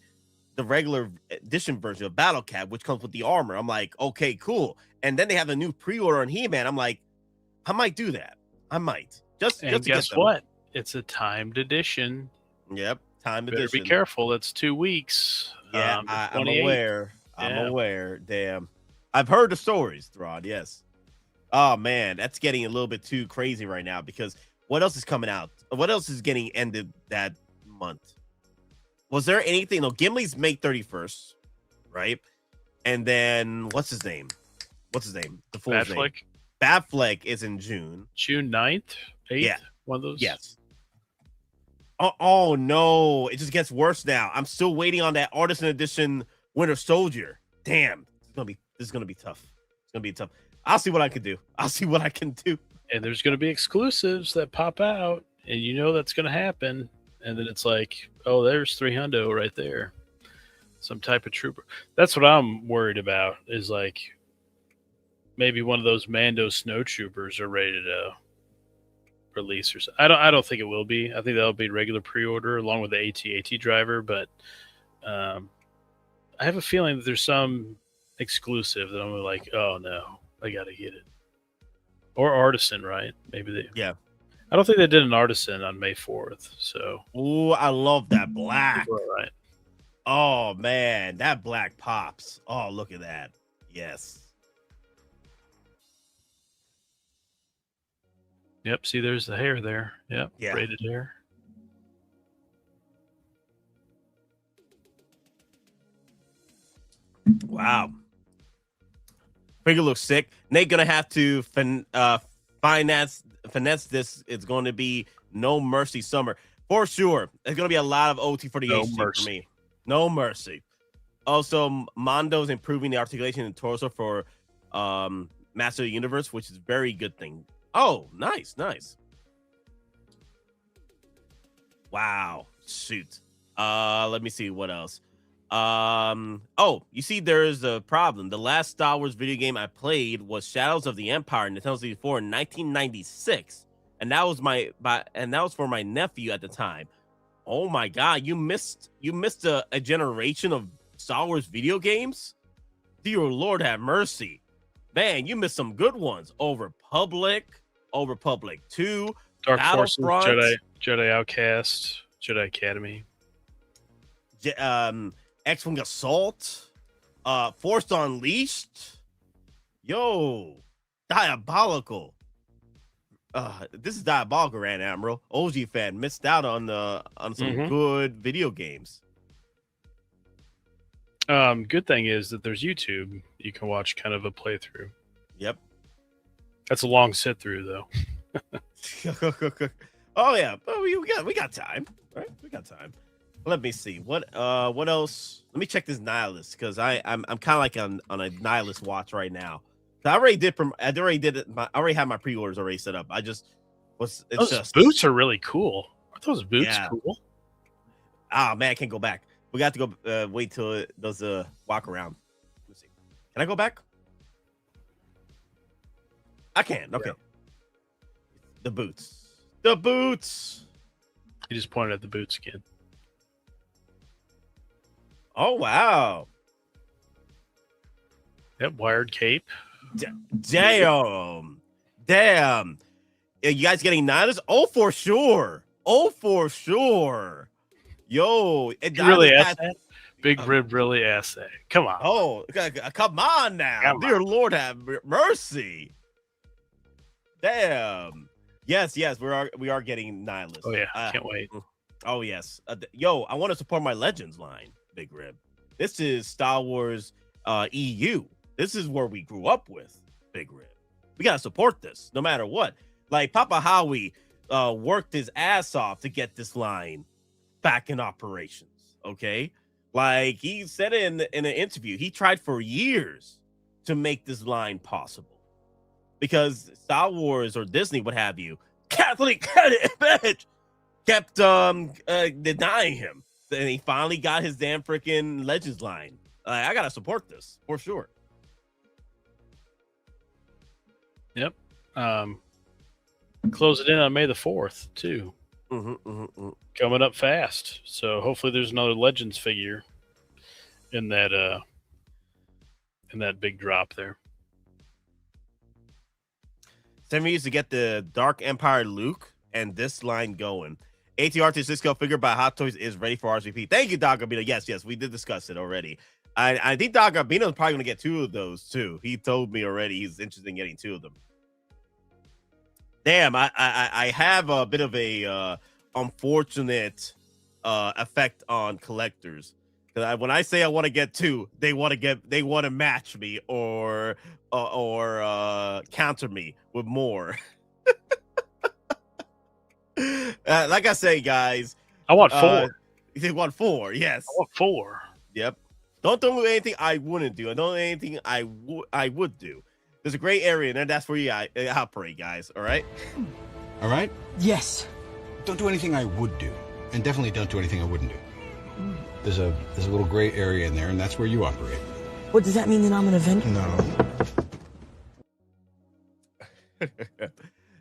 the regular edition version of Battle Cat, which comes with the armor. I'm like, okay, cool. And then they have a new pre-order on He-Man. I'm like, I might do that. I might. Just guess what? It's a timed edition. Yep, timed edition. Better be careful. That's 2 weeks. Yeah, I'm aware. I'm aware. Damn. I've heard the stories, Throd. Yes. Oh, man. That's getting a little bit too crazy right now, because what else is coming out? What else is getting ended that month? Was there anything? No, Gimli's May 31st, right? And then, what's his name? The full name. Batfleck is in June. June 9th? 8th? Yeah. One of those? Yes. Oh, no. It just gets worse now. I'm still waiting on that Artisan Edition Winter Soldier. Damn. This is gonna be tough. It's gonna be tough. I'll see what I can do. And there's gonna be exclusives that pop out, and you know that's gonna happen. And then it's like, oh, there's $300 right there. Some type of trooper. That's what I'm worried about, is like maybe one of those Mando snow troopers are ready to release or something. I don't think it will be. I think that'll be regular pre-order along with the AT-AT driver, but I have a feeling that there's some exclusive that I'm like, oh no, I gotta get it. Or Artisan, right? Yeah. I don't think they did an Artisan on May 4th. So I love that black. Right. Oh man, that black pops. Oh, look at that. Yes. Yep. See, there's the hair there. Yep. Yeah. Braided hair. Wow. Figure looks sick. Nate gonna have to finesse this. It's going to be no mercy summer for sure. There's gonna be a lot of OT for the HG for me. No mercy. Also, Mondo's improving the articulation and torso for Master of the Universe, which is a very good thing. Oh, nice. Wow. Shoot. Let me see what else. You see, there's a problem. The last Star Wars video game I played was Shadows of the Empire Nintendo 64 in 1996, and that was for my nephew at the time. Oh my god, you missed a generation of Star Wars video games. Dear Lord have mercy, man, you missed some good ones. Over Public 2, Dark Forces, Jedi Outcast, Jedi Academy, X-Wing Assault, Force Unleashed. Yo, diabolical. This is diabolical, Grand Admiral. OG fan missed out on some good video games. Good thing is that there's YouTube. You can watch kind of a playthrough. Yep. That's a long sit through though. Oh yeah, but we got time, right? We got time. Let me see what else. Let me check this Nihilus because I'm kind of like on a Nihilus watch right now. I already did it. I already have my pre-orders already set up. Those boots are really cool. Are those boots cool? Oh man, I can't go back. We got to go wait till it does a walk around. Let's see. Can I go back? I can. Okay. Yeah. The boots. You just pointed at the boots again. Oh wow. Yep, wired cape. Damn. Are you guys getting Nihilus? Oh, for sure. Yo, it really asked that? Big Rib really asked that. Come on. Oh, come on now. Dear Lord have mercy. Damn. Yes, we are getting Nihilus. Oh yeah, can't wait. Oh yes. Yo, I want to support my Legends line, Big Rib. This is Star Wars EU. This is where we grew up with, Big Rib. We gotta support this no matter what. Like Papa Howie worked his ass off to get this line back in operations. Okay, like he said in an interview, he tried for years to make this line possible because Star Wars or Disney, what have you, Catholic bitch, kept denying him, and he finally got his damn freaking Legends line. I gotta support this for sure. Yep. Close it in on May the 4th too. Coming up fast. So hopefully there's another Legends figure in that big drop there. Semi used to get the Dark Empire Luke and this line going. ATR Cisco figure by Hot Toys is ready for RSVP. Thank you, Doc Gabino. Yes, we did discuss it already. I think Doc Gabino is probably going to get 2 of those too. He told me already he's interested in getting 2 of them. Damn, I have a bit of a unfortunate effect on collectors. Because when I say I want to get 2, they want to match me or counter me with more. Like I say, guys, I want 4. You want 4? Yes, I want 4. Yep. Don't do anything I wouldn't do. I don't do anything I would do. There's a gray area, and that's where you operate, guys. All right. All right. Yes. Don't do anything I would do, and definitely don't do anything I wouldn't do. There's a little gray area in there, and that's where you operate. What does that mean? That I'm an event? No.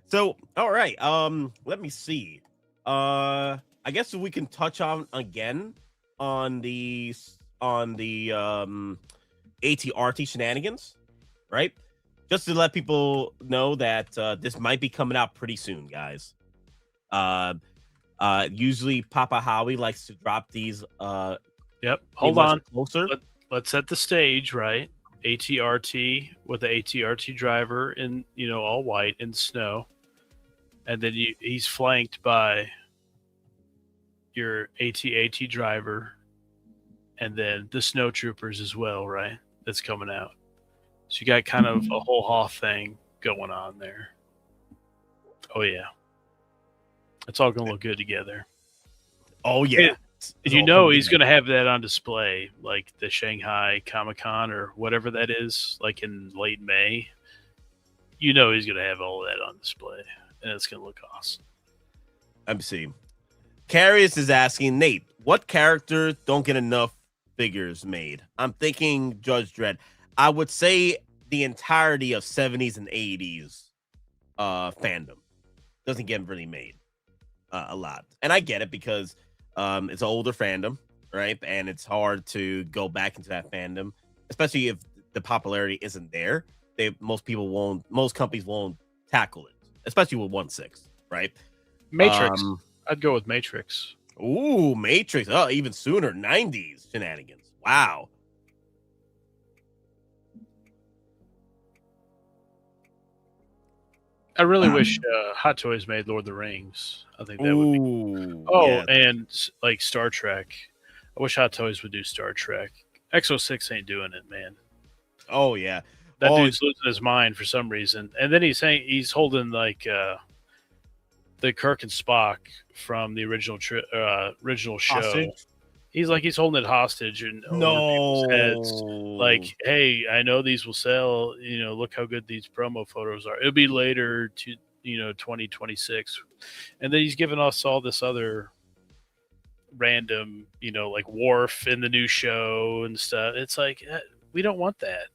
So, all right. Let me see. I guess we can touch on again on the ATRT shenanigans, right? Just to let people know that this might be coming out pretty soon, guys. Usually Papa Howie likes to drop these Yep. Hold on. Closer. Let's set the stage, right? ATRT with the ATRT driver in, all white in snow. And then he's flanked by your AT-AT driver and then the snow troopers as well, right? That's coming out. So you got kind of a whole Hoth thing going on there. Oh, yeah. It's all going to look good together. Oh, yeah. And he's going to have that on display, like the Shanghai Comic-Con or whatever that is, like in late May. He's going to have all that on display, and it's going to look awesome. I'm seeing. Carius is asking, Nate, what characters don't get enough figures made? I'm thinking Judge Dredd. I would say the entirety of 70s and 80s fandom doesn't get really made a lot. And I get it because it's an older fandom, right? And it's hard to go back into that fandom, especially if the popularity isn't there. Most companies won't tackle it, especially with 1/6, right? Matrix. I'd go with Matrix. Ooh, Matrix. Oh, even sooner. 90s shenanigans. Wow. I really wish Hot Toys made Lord of the Rings. I think that would be. Oh, yeah. And like Star Trek. I wish Hot Toys would do Star Trek. Exo-6 ain't doing it, man. Oh, yeah. That dude's losing his mind for some reason. And then he's saying he's holding like the Kirk and Spock from the original show. Hostage? He's holding it hostage and over people's heads. Like, hey, I know these will sell. Look how good these promo photos are. It'll be later to 2026, and then he's giving us all this other random, like Worf in the new show and stuff. It's like we don't want that.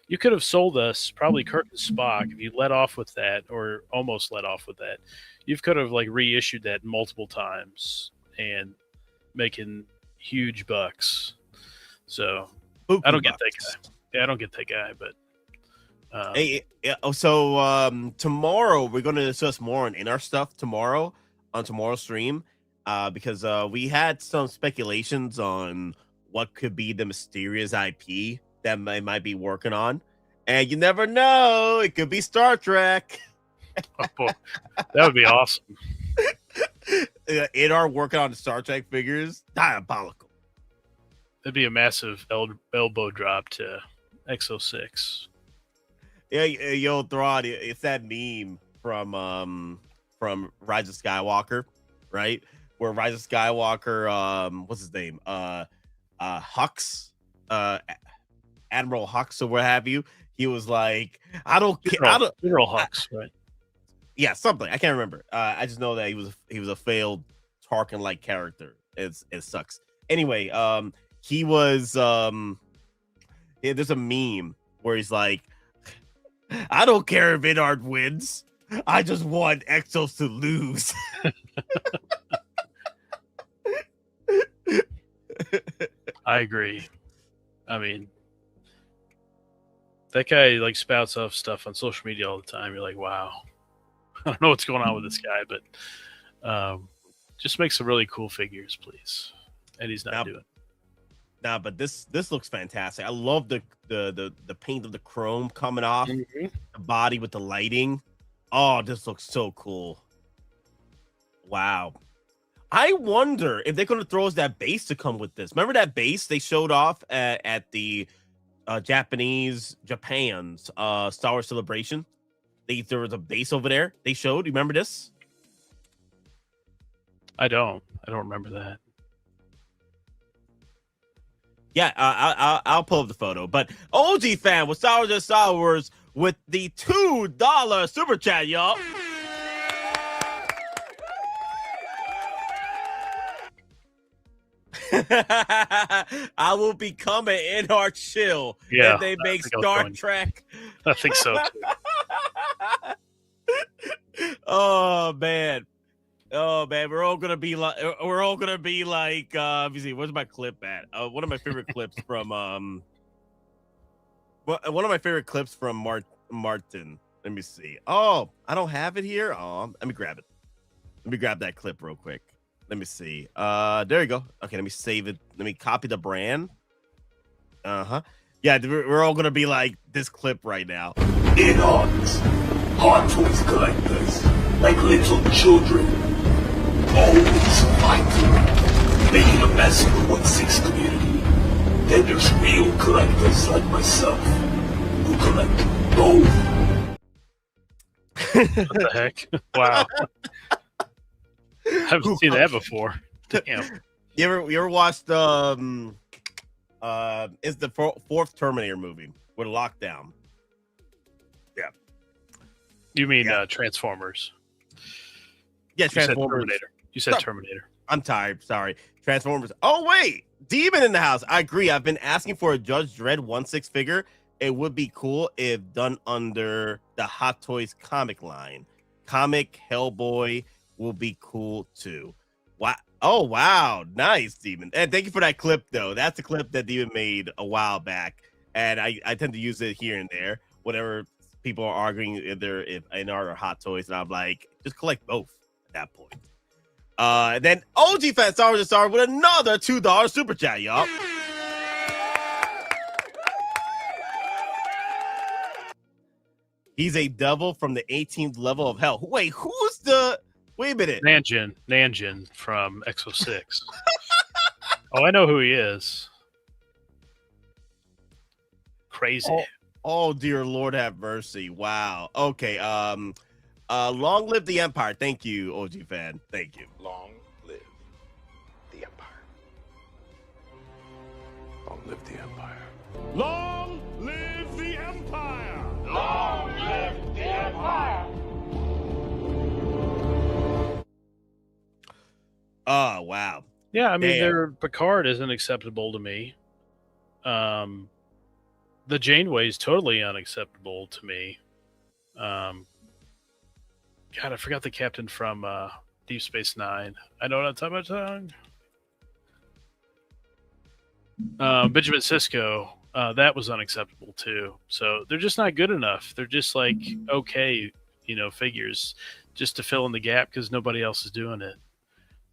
You could have sold us probably Kirk and Spock if you let off with that, or almost let off with that. You could have like reissued that multiple times and making huge bucks. So I don't get that guy. Yeah, I don't get that guy. But tomorrow we're going to discuss more on our stuff tomorrow on tomorrow's stream, because we had some speculations on what could be the mysterious IP that might be working on, and you never know, it could be Star Trek. Oh, that would be awesome. Idar working on the Star Trek figures, diabolical. That'd be a massive elbow drop to Exo-6. Yeah, yo, Throd, it's that meme from Rise of Skywalker, right? Where Rise of Skywalker, what's his name? Hux, Admiral Hux or what have you. He was like, I don't care. General Hux, right? Yeah, something. I can't remember. I just know that he was a failed Tarkin-like character. It sucks. Anyway, he was there's a meme where he's like, I don't care if Idard wins. I just want Exos to lose. I agree. I mean, that guy like spouts off stuff on social media all the time. You're like, wow. I don't know what's going on with this guy, but just make some really cool figures, please. And he's not doing it. Nah, but this looks fantastic. I love the paint of the chrome coming off the body with the lighting. Oh, this looks so cool. Wow. I wonder if they're going to throw us that base to come with this. Remember that base they showed off at the Japan's Star Wars Celebration? There was a base over there they showed. You remember this? I don't remember that. Yeah, I'll pull up the photo. But OG fan with Star Wars with the $2 super chat, y'all. I will become an in-heart chill if they make Star Trek. I think so too. Oh man, we're all gonna be like let me see, where's my clip at? One of my favorite clips from Martin. Let me see. Oh, I don't have it here. Oh, let me grab it. Let me grab that clip real quick. Let me see. There you go. Okay, let me save it. Let me copy the brand. Yeah, we're all gonna be like this clip right now. In arms, Hot Toys collectors, like little children, always fighting, making a mess of the 1/6 community. Then there's real collectors like myself, who collect both. What the heck? Wow. I haven't seen that before. Damn. You ever watched it's the fourth Terminator movie with Lockdown? Yeah. You mean Transformers? Yeah, Transformers. You said Terminator. I'm tired. Sorry. Transformers. Oh, wait. Demon in the house. I agree. I've been asking for a Judge Dredd 1/6 figure. It would be cool if done under the Hot Toys comic line. Comic Hellboy will be cool too. Wow. Oh, wow. Nice, Demon. And thank you for that clip, though. That's a clip that Demon made a while back. And I tend to use it here and there. Whenever people are arguing if in art or Hot Toys. And I'm like, just collect both at that point. And then OG Fan Star Wars Star with another $2 super chat, y'all. He's a devil from the 18th level of hell. Wait, who's the... Wait a minute. Nanjin from X06. Oh, I know who he is. Crazy. Oh, dear Lord have mercy. Wow. Okay. Long live the Empire. Thank you, OG Fan. Thank you. Long live the Empire. Long live the Empire. Long live the Empire! Long live the Empire! Oh, wow. Yeah, I mean, their Picard isn't acceptable to me. The Janeway is totally unacceptable to me. God, I forgot the captain from Deep Space Nine. I know what I'm talking about. Benjamin Sisko, that was unacceptable too. So they're just not good enough. They're just like okay, figures just to fill in the gap because nobody else is doing it.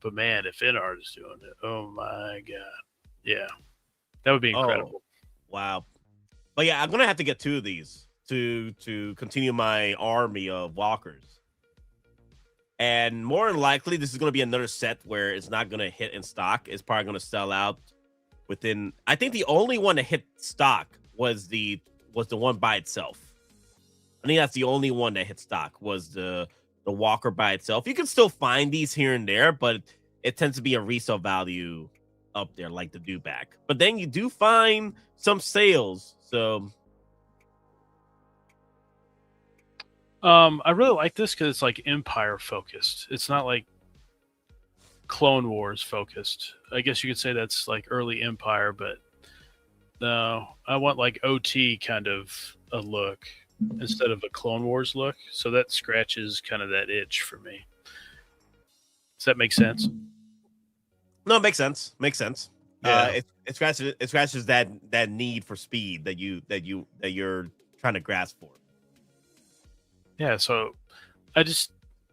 But man, if InArt is doing it, oh my god, yeah, that would be incredible. Wow. But yeah, I'm gonna have to get 2 of these to continue my army of walkers. And more than likely, this is gonna be another set where it's not gonna hit in stock. It's probably gonna sell out within. I think the only one that hit stock was the one by itself. I think that's the only one that hit stock was the walker by itself. You can still find these here and there, but it tends to be a resale value up there, like the dewback. But then you do find some sales. So I really like this because it's like Empire focused. It's not like Clone Wars focused. I guess you could say that's like early Empire, but no, I want like OT kind of a look instead of a Clone Wars look. So that scratches kind of that itch for me. Does that make sense? No, it makes sense. Makes sense. Yeah. It scratches that need for speed that you're trying to grasp for. Yeah, so I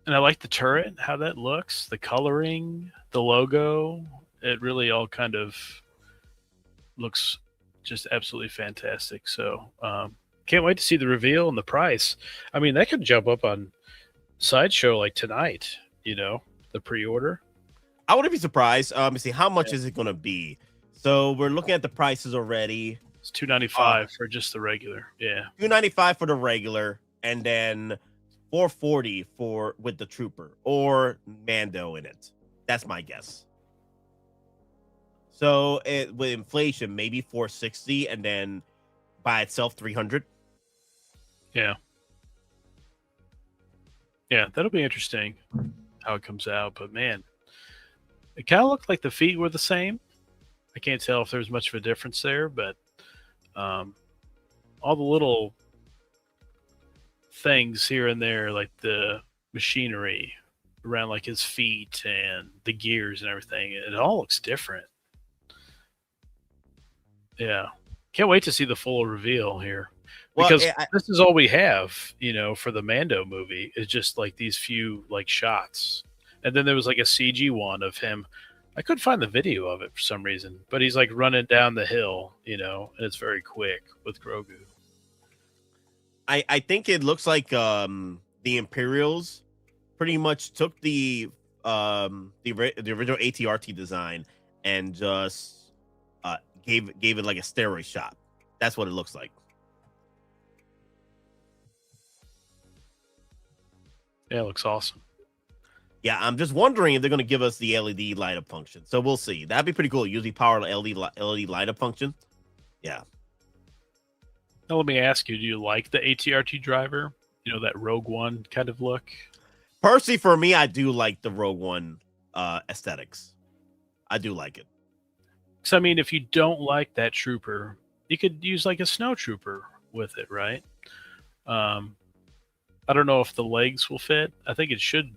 like the turret, how that looks, the coloring, the logo. It really all kind of looks just absolutely fantastic. So can't wait to see the reveal and the price. I mean, that could jump up on Sideshow like tonight, the pre-order. I wouldn't be surprised. Let me see, how much is it going to be? So we're looking at the prices already. It's $295 for just the regular. Yeah. $295 for the regular, and then $440 with the Trooper or Mando in it. That's my guess. So with inflation, maybe $460, and then by itself $300. Yeah. Yeah, that'll be interesting how it comes out. But man, it kind of looked like the feet were the same. I can't tell if there's much of a difference there, but all the little things here and there, like the machinery around like his feet and the gears and everything, it all looks different. Yeah. Can't wait to see the full reveal here. Because this is all we have, for the Mando movie. It's just like these few like shots. And then there was like a CG one of him. I couldn't find the video of it for some reason, but he's like running down the hill, and it's very quick with Grogu. I think it looks like the Imperials pretty much took the original ATRT design and just gave it like a steroid shot. That's what it looks like. Yeah, it looks awesome. Yeah, I'm just wondering if they're going to give us the LED light up function. So we'll see. That'd be pretty cool. Use power LED light up function. Yeah. Now let me ask you: do you like the ATRT driver? That Rogue One kind of look. Personally, for me, I do like the Rogue One aesthetics. I do like it. So I mean, if you don't like that trooper, you could use like a snow trooper with it, right? I don't know if the legs will fit. I think it should.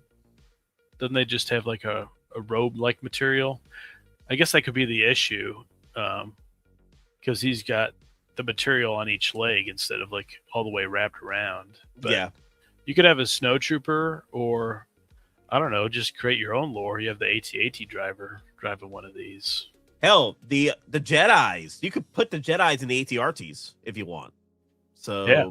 Doesn't they just have like a robe-like material? I guess that could be the issue, because he's got the material on each leg instead of like all the way wrapped around. But yeah, you could have a snow trooper, or I don't know, just create your own lore. You have the AT-AT driver driving one of these. Hell, the Jedis. You could put the Jedis in the ATRTs if you want. So yeah.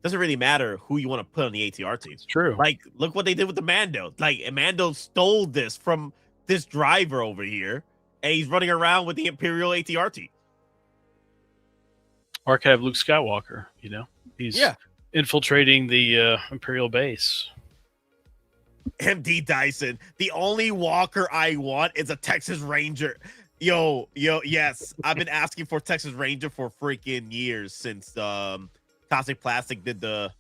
Doesn't really matter who you want to put on the ATRTs. It's true. Like, look what they did with the Mando. Like, Mando stole this from this driver over here, and he's running around with the Imperial ATRT. Or could have Luke Skywalker, He's infiltrating the Imperial base. MD Dyson, the only walker I want is a Texas Ranger. Yo, yes. I've been asking for Texas Ranger for freaking years since Cosmic Plastic did the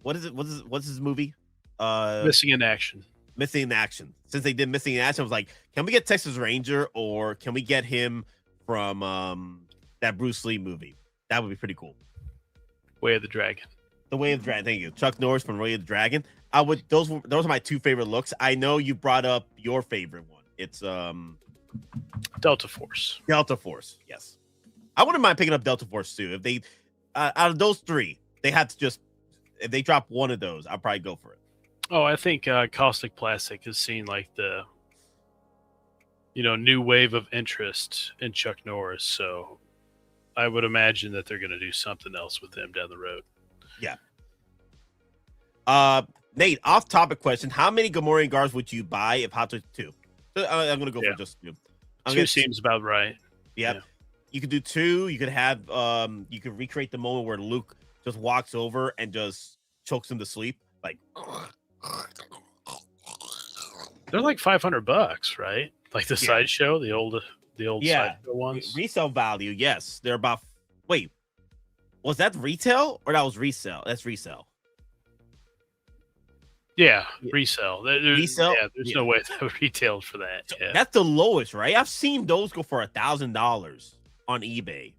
what's his movie? Missing in Action. Missing in Action. Since they did Missing in Action, I was like, can we get Texas Ranger, or can we get him from that Bruce Lee movie? That would be pretty cool. Way of the Dragon. The Way of the Dragon. Thank you. Chuck Norris from Way of the Dragon. I would those are my two favorite looks. I know you brought up your favorite one. It's Delta Force. Delta Force, yes. I wouldn't mind picking up Delta Force too. If they out of those three, they had to just if they drop one of those, I'll probably go for it. Oh, I think Caustic Plastic has seen like the new wave of interest in Chuck Norris, so I would imagine that they're going to do something else with him down the road. Yeah. Nate, off-topic question: how many Gamorrean guards would you buy if Hot Toys 2? I'm going to go for just two. Two seems about right. Yep. Yeah. You could do two. You could have you could recreate the moment where Luke just walks over and just chokes him to sleep. Like they're like $500, right? Like the Sideshow, the old Sideshow ones. Resale value, yes. They're about. Wait, was that retail or that was resale? That's resale. Yeah, resale. Resale. Yeah, there's no way that would retail for that. Yeah. That's the lowest, right? I've seen those go for $1,000 on eBay.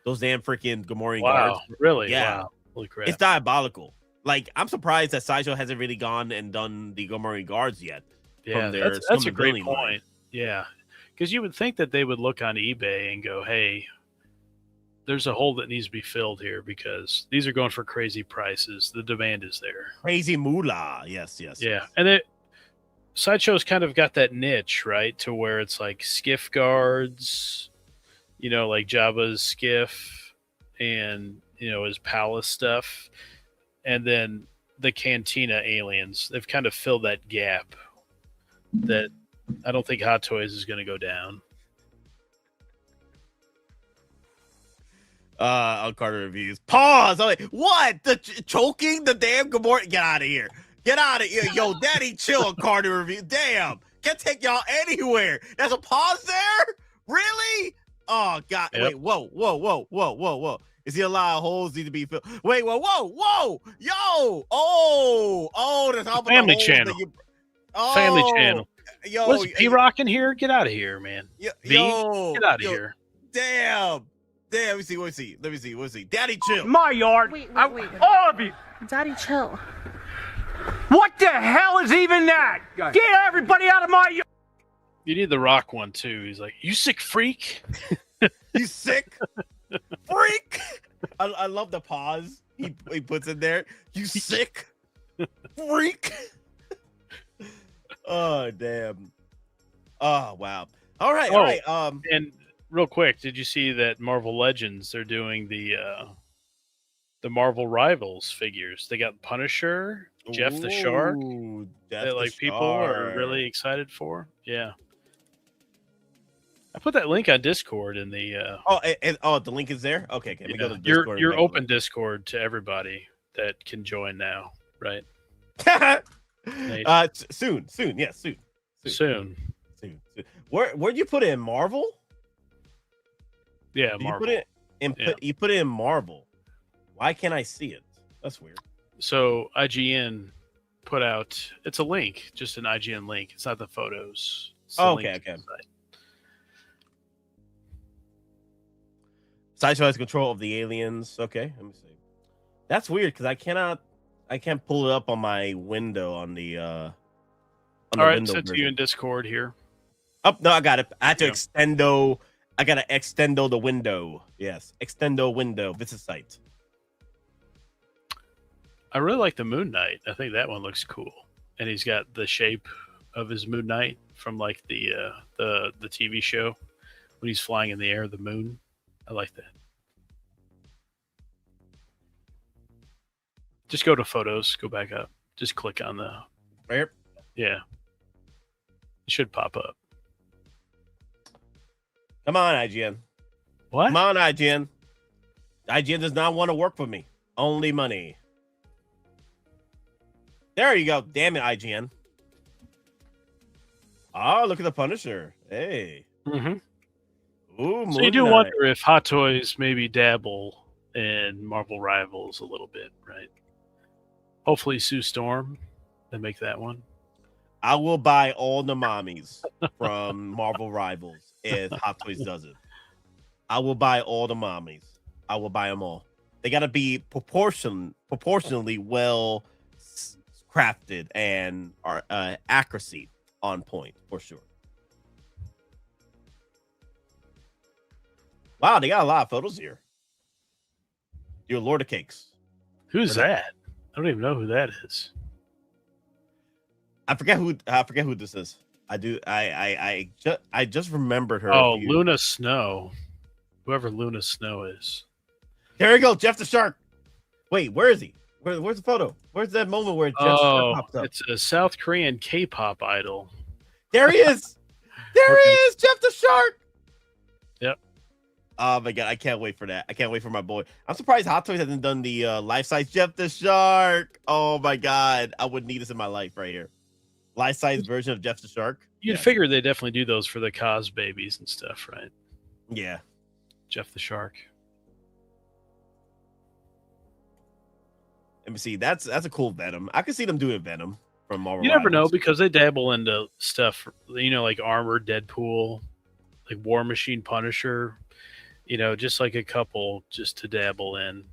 Those damn freaking Gamorrean guards. Really? Yeah. Wow. Holy crap. It's diabolical. Like, I'm surprised that Sideshow hasn't really gone and done the Gamorrean guards yet. Yeah, that's a great point. Yeah, because you would think that they would look on eBay and go, hey, there's a hole that needs to be filled here because these are going for crazy prices. The demand is there. Crazy moolah. Yes. Yeah. And Sideshow's kind of got that niche, right? To where it's like skiff guards, like Jabba's skiff and, his palace stuff. And then the Cantina aliens. They've kind of filled that gap that I don't think Hot Toys is going to go down. On Carter reviews. Pause. I'm like, what? The choking the damn Gamorrean? Get out of here. Get out of here. Yo, daddy, chill on Carter review. Damn. Can't take y'all anywhere. There's a pause there? Really? Oh, God. Yep. Wait, whoa. Is he allowed holes need to be filled? Wait, whoa. Yo. Oh, there's all Family Channel. Family Channel. Yo. What's P-Rock in here? Get out of here, man. Yo, get out of here. Damn. Let me see. Daddy, chill. My yard. Wait. All of you. Daddy, chill. What the hell is even that? Get everybody out of my yard. You need the Rock one, too. He's like, you sick freak? You sick freak? I love the pause he puts in there. You sick? freak. Oh damn. Oh wow. All right. And real quick, did you see that Marvel Legends? They're doing the Marvel Rivals figures. They got Punisher, Jeff the Shark. That like people are really excited for. Yeah. I put that link on Discord in the. The link is there. Okay. Let me go to Discord. You're open Discord to everybody that can join now, right? Soon. Yeah, soon. Soon. Where'd you put it in Marvel? Yeah, Marvel. You put it in Marvel. Why can't I see it? That's weird. So IGN put out. It's a link, just an IGN link. It's not the photos. Okay. Sideshow has control of the aliens. Okay, let me see. That's weird because I can't pull it up on my window on the. All right, sent to you in Discord here. Oh no, I got it. I had to extendo. I gotta extendo the window. Yes, extendo window. Visit site. I really like the Moon Knight. I think that one looks cool, and he's got the shape of his Moon Knight from like the TV show when he's flying in the air, the moon. I like that. Just go to photos, go back up. Just click on the right. Yeah, it should pop up. Come on, IGN. What? Come on, IGN. IGN does not want to work for me. Only money. There you go. Damn it, IGN. Oh, look at the Punisher. Hey. Mm-hmm. Ooh, so you do wonder if Hot Toys maybe dabble in Marvel Rivals a little bit, right? Hopefully Sue Storm, they make that one. I will buy all the mommies from Marvel Rivals if Hot Toys does it. I will buy all the mommies. I will buy them all. They got to be proportionally well crafted and are accuracy on point for sure. Wow, they got a lot of photos here. Your Lord of Cakes. Who's that? I don't even know who that is. I forget who this is. I just remembered her. Oh, Luna Snow. Whoever Luna Snow is. There you go, Jeff the Shark. Wait, where is he? Where's the photo? Where's that moment where Jeff the Shark pops up? It's a South Korean K-pop idol. There he is. There he is, Jeff the Shark. Yep. Oh my god, I can't wait for that. I can't wait for my boy. I'm surprised Hot Toys hasn't done the life-size Jeff the Shark. Oh my god, I would need this in my life right here. Life-size version of Jeff the Shark. You'd figure they definitely do those for the Cos babies and stuff, right? Yeah. Jeff the Shark. Let me see. That's a cool Venom. I can see them doing Venom from Marvel. You never know because they dabble into stuff, you know, like Armored Deadpool, like War Machine Punisher, you know, just like a couple just to dabble in,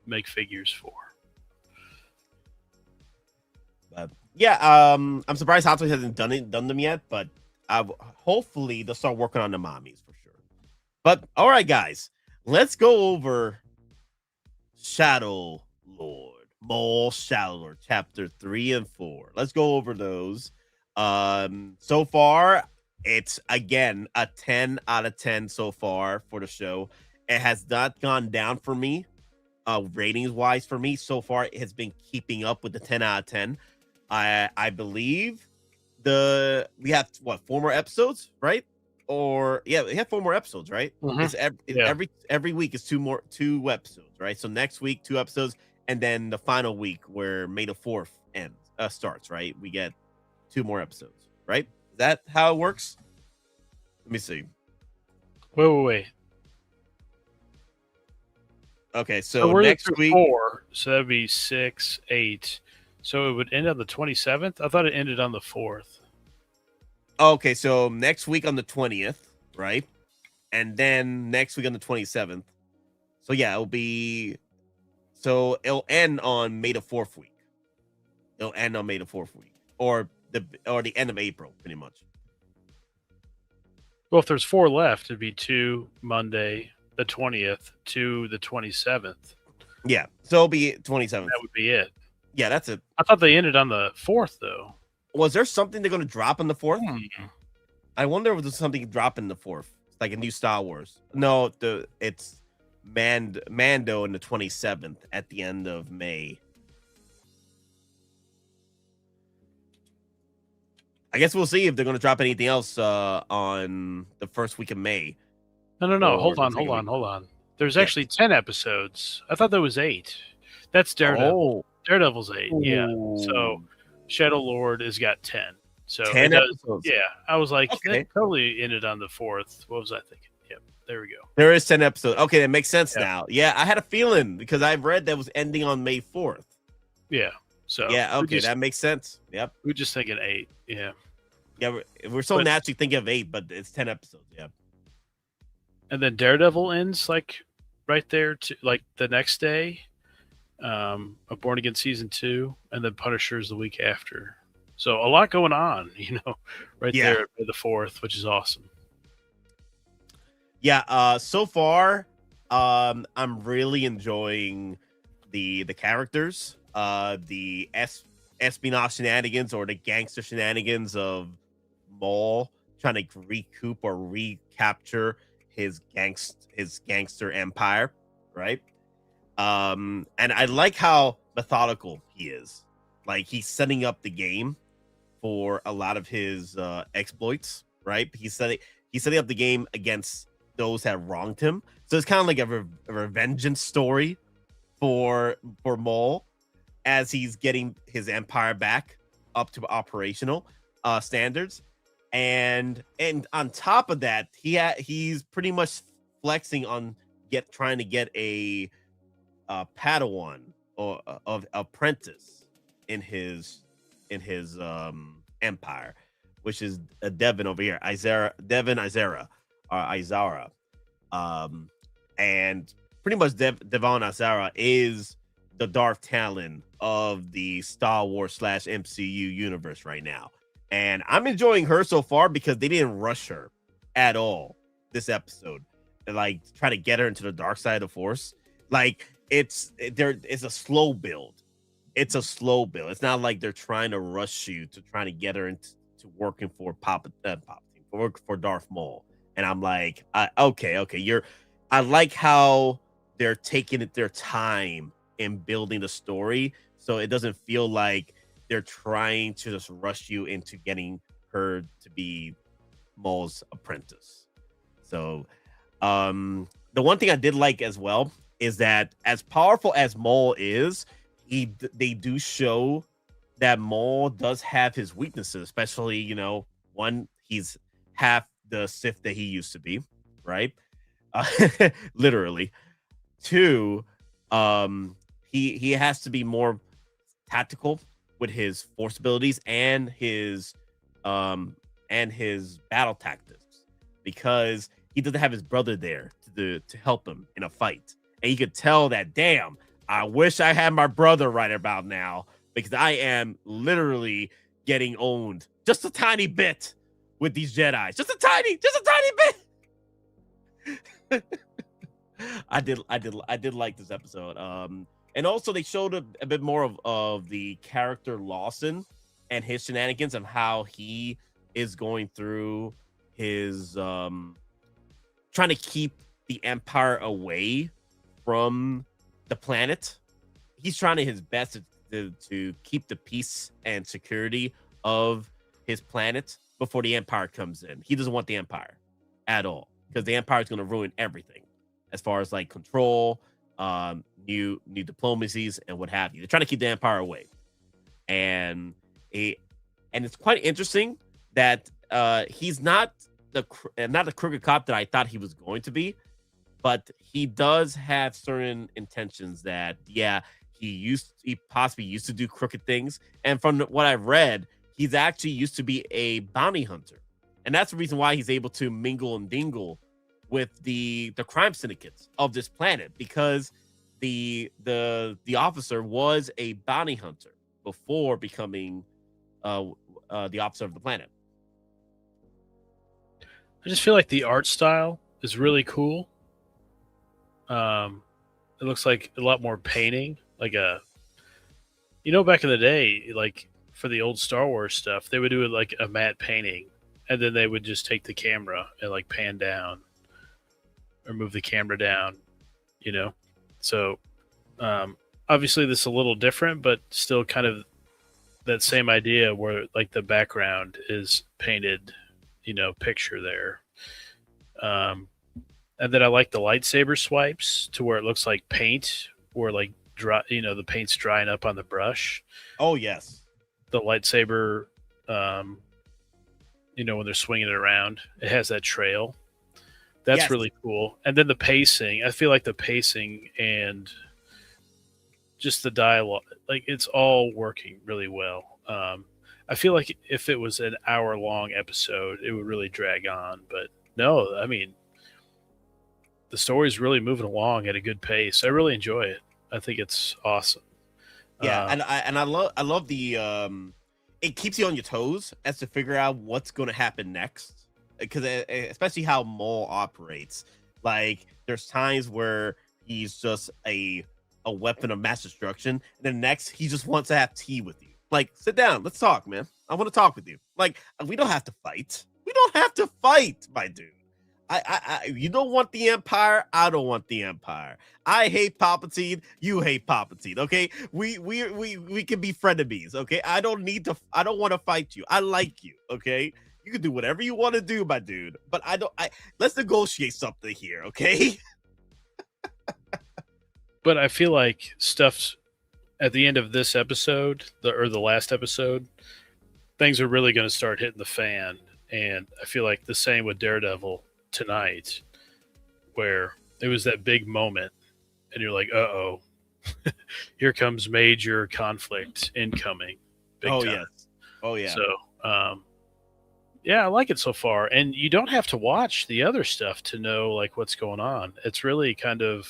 make figures for. Yeah, I'm surprised Hot Toys hasn't done them yet, but hopefully they'll start working on the mommies for sure. But all right, guys, let's go over Shadow Lord, Maul Shadow Lord, chapter 3 and 4. Let's go over those. So far, it's again a 10 out of 10 so far for the show. It has not gone down for me, ratings wise. For me, so far, it has been keeping up with the 10 out of 10. I believe we have what 4 more episodes, right? Or yeah, we have 4 more episodes, right? Mm-hmm. It's every week is 2 episodes, right? So next week 2 episodes, and then the final week where May the 4th starts, right? We get 2 more episodes, right? Is that how it works? Let me see. Wait. Okay, so we're next week 4, so that'd be 6, 8. So it would end on the 27th? I thought it ended on the 4th. Okay, so next week on the 20th, right? And then next week on the 27th. So yeah, it'll end on May the 4th week. It'll end on May the 4th week. Or the end of April, pretty much. Well, if there's 4 left, it'd be 2 Monday, the 20th, to the 27th. Yeah, so it'll be 27th. That would be it. Yeah, that's it. I thought they ended on the 4th, though. Was there something they're going to drop on the 4th? I wonder if there's something dropping the 4th, like a new Star Wars. No, it's Mando in the 27th at the end of May. I guess we'll see if they're going to drop anything else on the first week of May. No. Hold on. There's actually 10 episodes. I thought there was 8. That's Daredevil. Daredevil's 8. Yeah. So Shadow Lord has got 10. So 10 episodes. Yeah. I was like, that totally ended on the 4th. What was I thinking? Yep. There we go. There is 10 episodes. Okay, that makes sense now. Yeah, I had a feeling because I've read that was ending on May 4th. Yeah. So yeah, okay, that makes sense. Yep. We're just thinking 8. Yeah. Yeah, we're so naturally thinking of 8, but it's 10 episodes. Yeah. And then Daredevil ends like right there to like the next day. Of Born Again season 2, and then Punisher's the week after. So a lot going on, right there at the 4th, which is awesome. Yeah, so far, I'm really enjoying the characters, the espionage shenanigans or the gangster shenanigans of Maul trying to recoup or recapture his gangster empire, right? And I like how methodical he is. Like, he's setting up the game for a lot of his exploits, right? He's setting up the game against those that wronged him. So it's kind of like a revengeance story for Maul as he's getting his empire back up to operational standards. And on top of that, he's pretty much flexing on trying to get a Padawan or of apprentice in his empire, which is a Devin over here, Izara, and pretty much Devon Izara is the Darth Talon of the Star Wars / MCU universe right now, and I'm enjoying her so far because they didn't rush her at all this episode, like try to get her into the dark side of the Force. Like it's a slow build. It's a slow build. It's not like they're trying to rush you to trying to get her into working for for Darth Maul. And I'm like, okay. I like how they're taking their time in building the story, so it doesn't feel like they're trying to just rush you into getting her to be Maul's apprentice. So, the one thing I did like as well is that as powerful as Maul is, they do show that Maul does have his weaknesses, especially, one, he's half the Sith that he used to be, right? Literally. 2, he has to be more tactical with his Force abilities and his battle tactics, because he doesn't have his brother there to help him in a fight. And you could tell that, damn, I wish I had my brother right about now, because I am literally getting owned just a tiny bit with these Jedi. Just a tiny bit. I did like this episode. And also they showed a bit more of the character Lawson and his shenanigans and how he is going through his trying to keep the Empire away from the planet. He's trying his best to keep the peace and security of his planet before the Empire comes in. He doesn't want the Empire at all, because the Empire is going to ruin everything as far as like control, new diplomacies and what have you. They're trying to keep the Empire away, and it's quite interesting that he's not the crooked cop that I thought he was going to be, but he does have certain intentions that, yeah, he possibly used to do crooked things. And from what I've read, he's actually used to be a bounty hunter. And that's the reason why he's able to mingle and dingle with the crime syndicates of this planet, because the officer was a bounty hunter before becoming the officer of the planet. I just feel like the art style is really cool. It looks like a lot more painting, like back in the day, like for the old Star Wars stuff, they would do it like a matte painting, and then they would just take the camera and like pan down or move the camera down, So obviously this is a little different, but still kind of that same idea where like the background is painted, picture there. And then I like the lightsaber swipes to where it looks like paint or like dry, the paint's drying up on the brush. Oh yes. The lightsaber, when they're swinging it around, it has that trail. That's really cool. And then the pacing, I feel like the pacing and just the dialogue, like it's all working really well. I feel like if it was an hour-long episode, it would really drag on. But no, I mean, the story's really moving along at a good pace. I really enjoy it. I think it's awesome. Yeah, and I love the it keeps you on your toes as to figure out what's going to happen next, because especially how Maul operates. Like there's times where he's just a weapon of mass destruction, and then next he just wants to have tea with you. Like, sit down, let's talk, man. I want to talk with you. Like, we don't have to fight. We don't have to fight, my dude. You don't want the Empire. I don't want the Empire. I hate Palpatine. You hate Palpatine. Okay, we can be frenemies. Okay, I don't want to fight you. I like you. Okay, you can do whatever you want to do, my dude. But let's negotiate something here. Okay. But I feel like stuff at the end of this episode, or the last episode, things are really going to start hitting the fan, and I feel like the same with Daredevil tonight, where it was that big moment and you're like, uh-oh, here comes major conflict incoming. Big time. Yes. Oh yeah. So yeah, I like it so far. And you don't have to watch the other stuff to know like what's going on. It's really kind of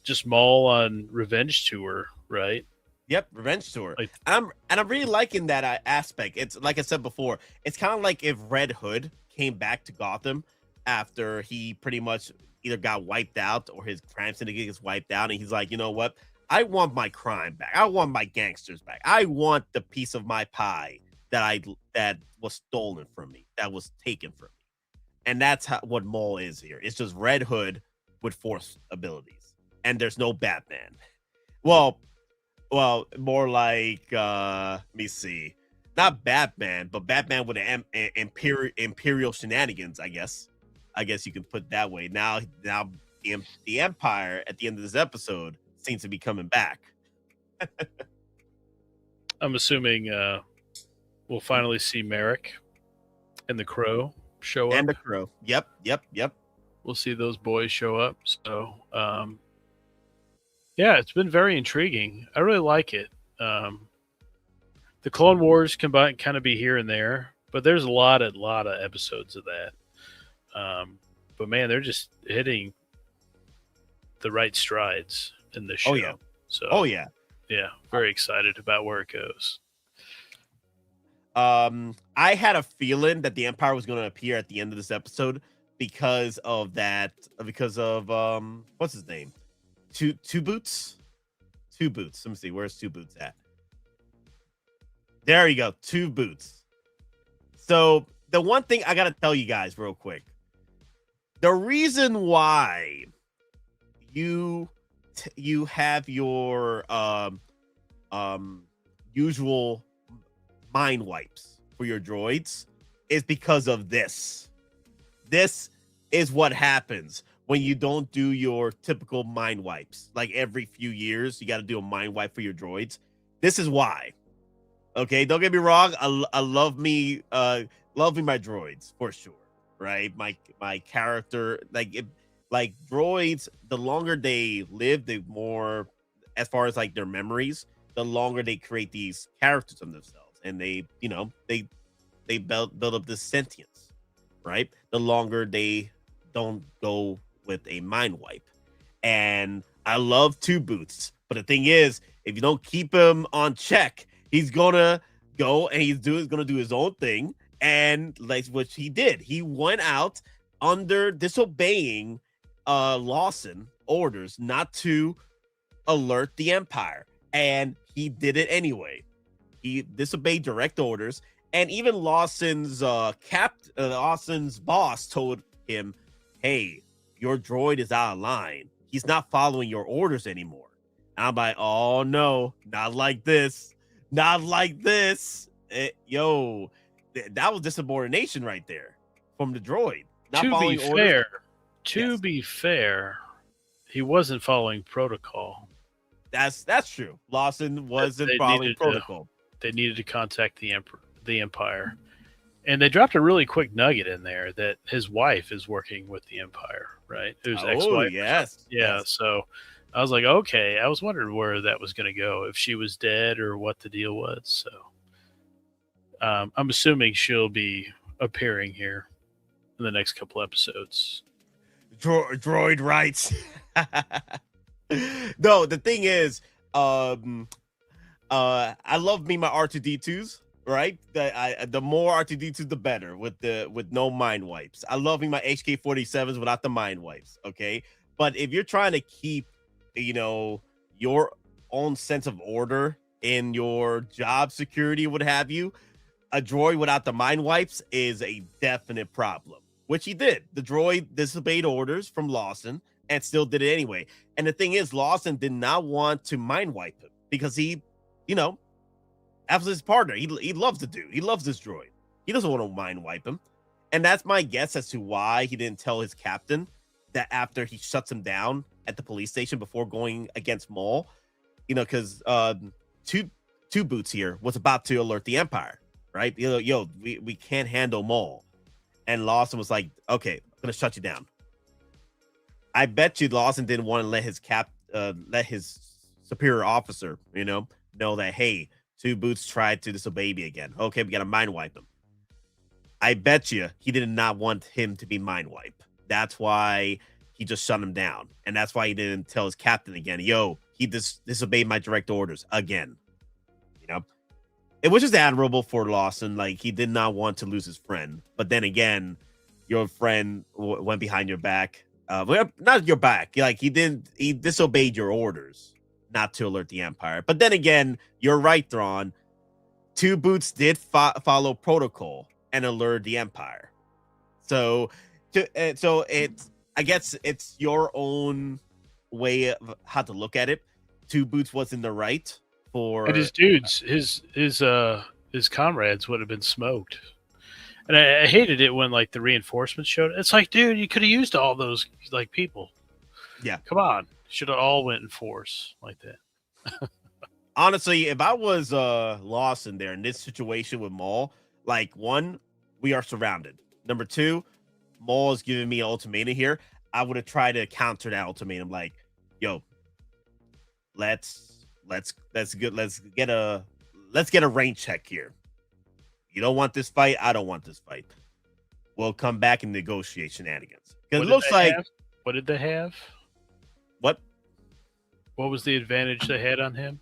just Maul on revenge tour, right? Yep, revenge tour. I'm really liking that aspect. It's like I said before, it's kind of like if Red Hood came back to Gotham after he pretty much either got wiped out or his crime syndicate gets wiped out, and he's like, you know what? I want my crime back. I want my gangsters back. I want the piece of my pie that was stolen from me, that was taken from me. And that's what Maul is here. It's just Red Hood with force abilities, and there's no Batman. Well, more like let me see. Not Batman, but Batman with an imperial shenanigans, I guess. I guess you can put it that way. Now the Empire at the end of this episode seems to be coming back. I'm assuming we'll finally see Merrick and TheCrow show up. And TheCrow. Yep. We'll see those boys show up. So, yeah, it's been very intriguing. I really like it. The Clone Wars can kind of be here and there, but there's a lot of episodes of that. But man, they're just hitting the right strides in this show. Oh yeah. So yeah, very excited about where it goes. I had a feeling that the Empire was going to appear at the end of this episode because of what's his name? Two Boots. Let me see. Where's Two Boots at? There you go. Two Boots. So the one thing I got to tell you guys real quick, the reason why you have your usual mind wipes for your droids is because of this. This is what happens when you don't do your typical mind wipes. Like every few years, you got to do a mind wipe for your droids. This is why. Okay, don't get me wrong. I love me my droids for sure, right? My character, like droids, the longer they live, the more, as far as like their memories, the longer they create these characters of themselves, and they build up this sentience, right? The longer they don't go with a mind wipe. And I love Two Boots, but the thing is, if you don't keep him on check, he's gonna go and he's gonna do his own thing, and like what he did, he went out under disobeying Lawson orders not to alert the Empire, and he did it anyway. He disobeyed direct orders, and even Lawson's Lawson's boss told him, "Hey, your droid is out of line. He's not following your orders anymore." And I'm like, "Oh no, not like this, not like this." That was insubordination right there from the droid. Not following orders. To be fair, he wasn't following protocol. That's true. Lawson wasn't following protocol. They needed to contact the Empire. And they dropped a really quick nugget in there that his wife is working with the Empire, right? It was ex-wife. Yes. Yeah, yes. So I was like, okay. I was wondering where that was going to go, if she was dead or what the deal was. So I'm assuming she'll be appearing here in the next couple episodes. Droid rights. No, the thing is, I love me my R2D2s, right? The more R2D2s, the better with no mind wipes. I love me my HK-47s without the mind wipes, okay? But if you're trying to keep, your own sense of order in your job security, what have you, a droid without the mind wipes is a definite problem, which he did. The droid disobeyed orders from Lawson and still did it anyway. And the thing is, Lawson did not want to mind wipe him because he, after his partner, he loves the dude. He loves this droid. He doesn't want to mind wipe him. And that's my guess as to why he didn't tell his captain that after he shuts him down at the police station before going against Maul, because two Boots here was about to alert the Empire, right? We can't handle Maul. And Lawson was like, okay, I'm going to shut you down. I bet you Lawson didn't want to let his superior officer, know that, hey, two Boots tried to disobey me again. Okay, we got to mind wipe him. I bet you he did not want him to be mind wiped. That's why he just shut him down. And that's why he didn't tell his captain again, he disobeyed my direct orders again. It was just admirable for Lawson. Like, he did not want to lose his friend. But then again, your friend went behind your back. Not your back. Like, he disobeyed your orders not to alert the Empire. But then again, you're right, Thrawn. Two Boots did follow protocol and alert the Empire. So I guess it's your own way of how to look at it. Two Boots was in the right for, and his dudes, his comrades would have been smoked. And I hated it when the reinforcements showed. It's like, dude, you could have used all those people. Yeah, come on, should have all went in force like that. Honestly, if I was Lawson there in this situation with Maul, one, we are surrounded. Number two, Maul is giving me an ultimatum here. I would have tried to counter that ultimatum, let's get a range check here. You don't want this fight, I don't want this fight. We'll come back and negotiate shenanigans. Because it looks like what did they have? What was the advantage they had on him?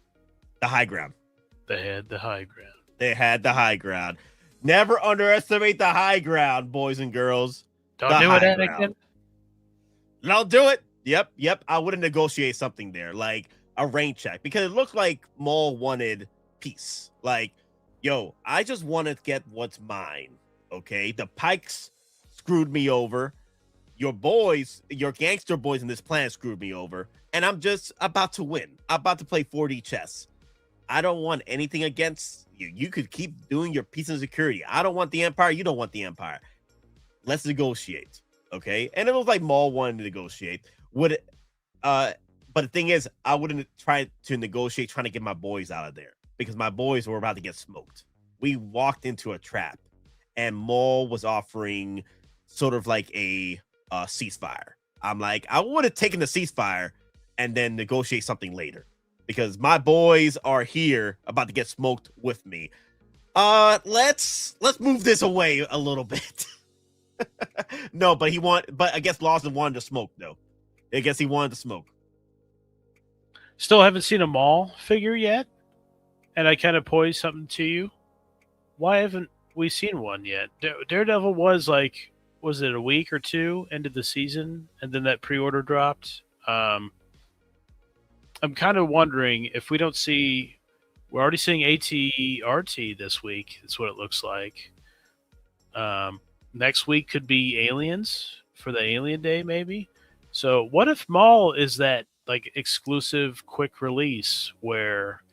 The high ground. They had the high ground. They had the high ground. Never underestimate the high ground, boys and girls. Don't do it, Anakin. Don't do it. Yep. I would have negotiated something there, like a range check, because it looked like Maul wanted peace. I just want to get what's mine. Okay, the Pikes screwed me over. Your gangster boys in this planet screwed me over, and I'm just about to win. I'm about to play 4D chess. I don't want anything against you. You could keep doing your peace and security. I don't want the Empire. You don't want the Empire. Let's negotiate. Okay. And it was like Maul wanted to negotiate. But the thing is, I wouldn't try to negotiate trying to get my boys out of there because my boys were about to get smoked. We walked into a trap and Maul was offering sort of like a ceasefire. I'm like, I would have taken the ceasefire and then negotiate something later because my boys are here about to get smoked with me. Let's move this away a little bit. No, but I guess Lawson wanted to smoke though. I guess he wanted to smoke. Still haven't seen a Maul figure yet. And I kind of posed something to you. Why haven't we seen one yet? Daredevil was it a week or two into the season? And then that pre-order dropped. I I'm kind of wondering if we don't see. We're already seeing ATRT this week. That's what it looks like. Next week could be Aliens for the Alien Day, maybe. So what if Maul is that like exclusive quick release where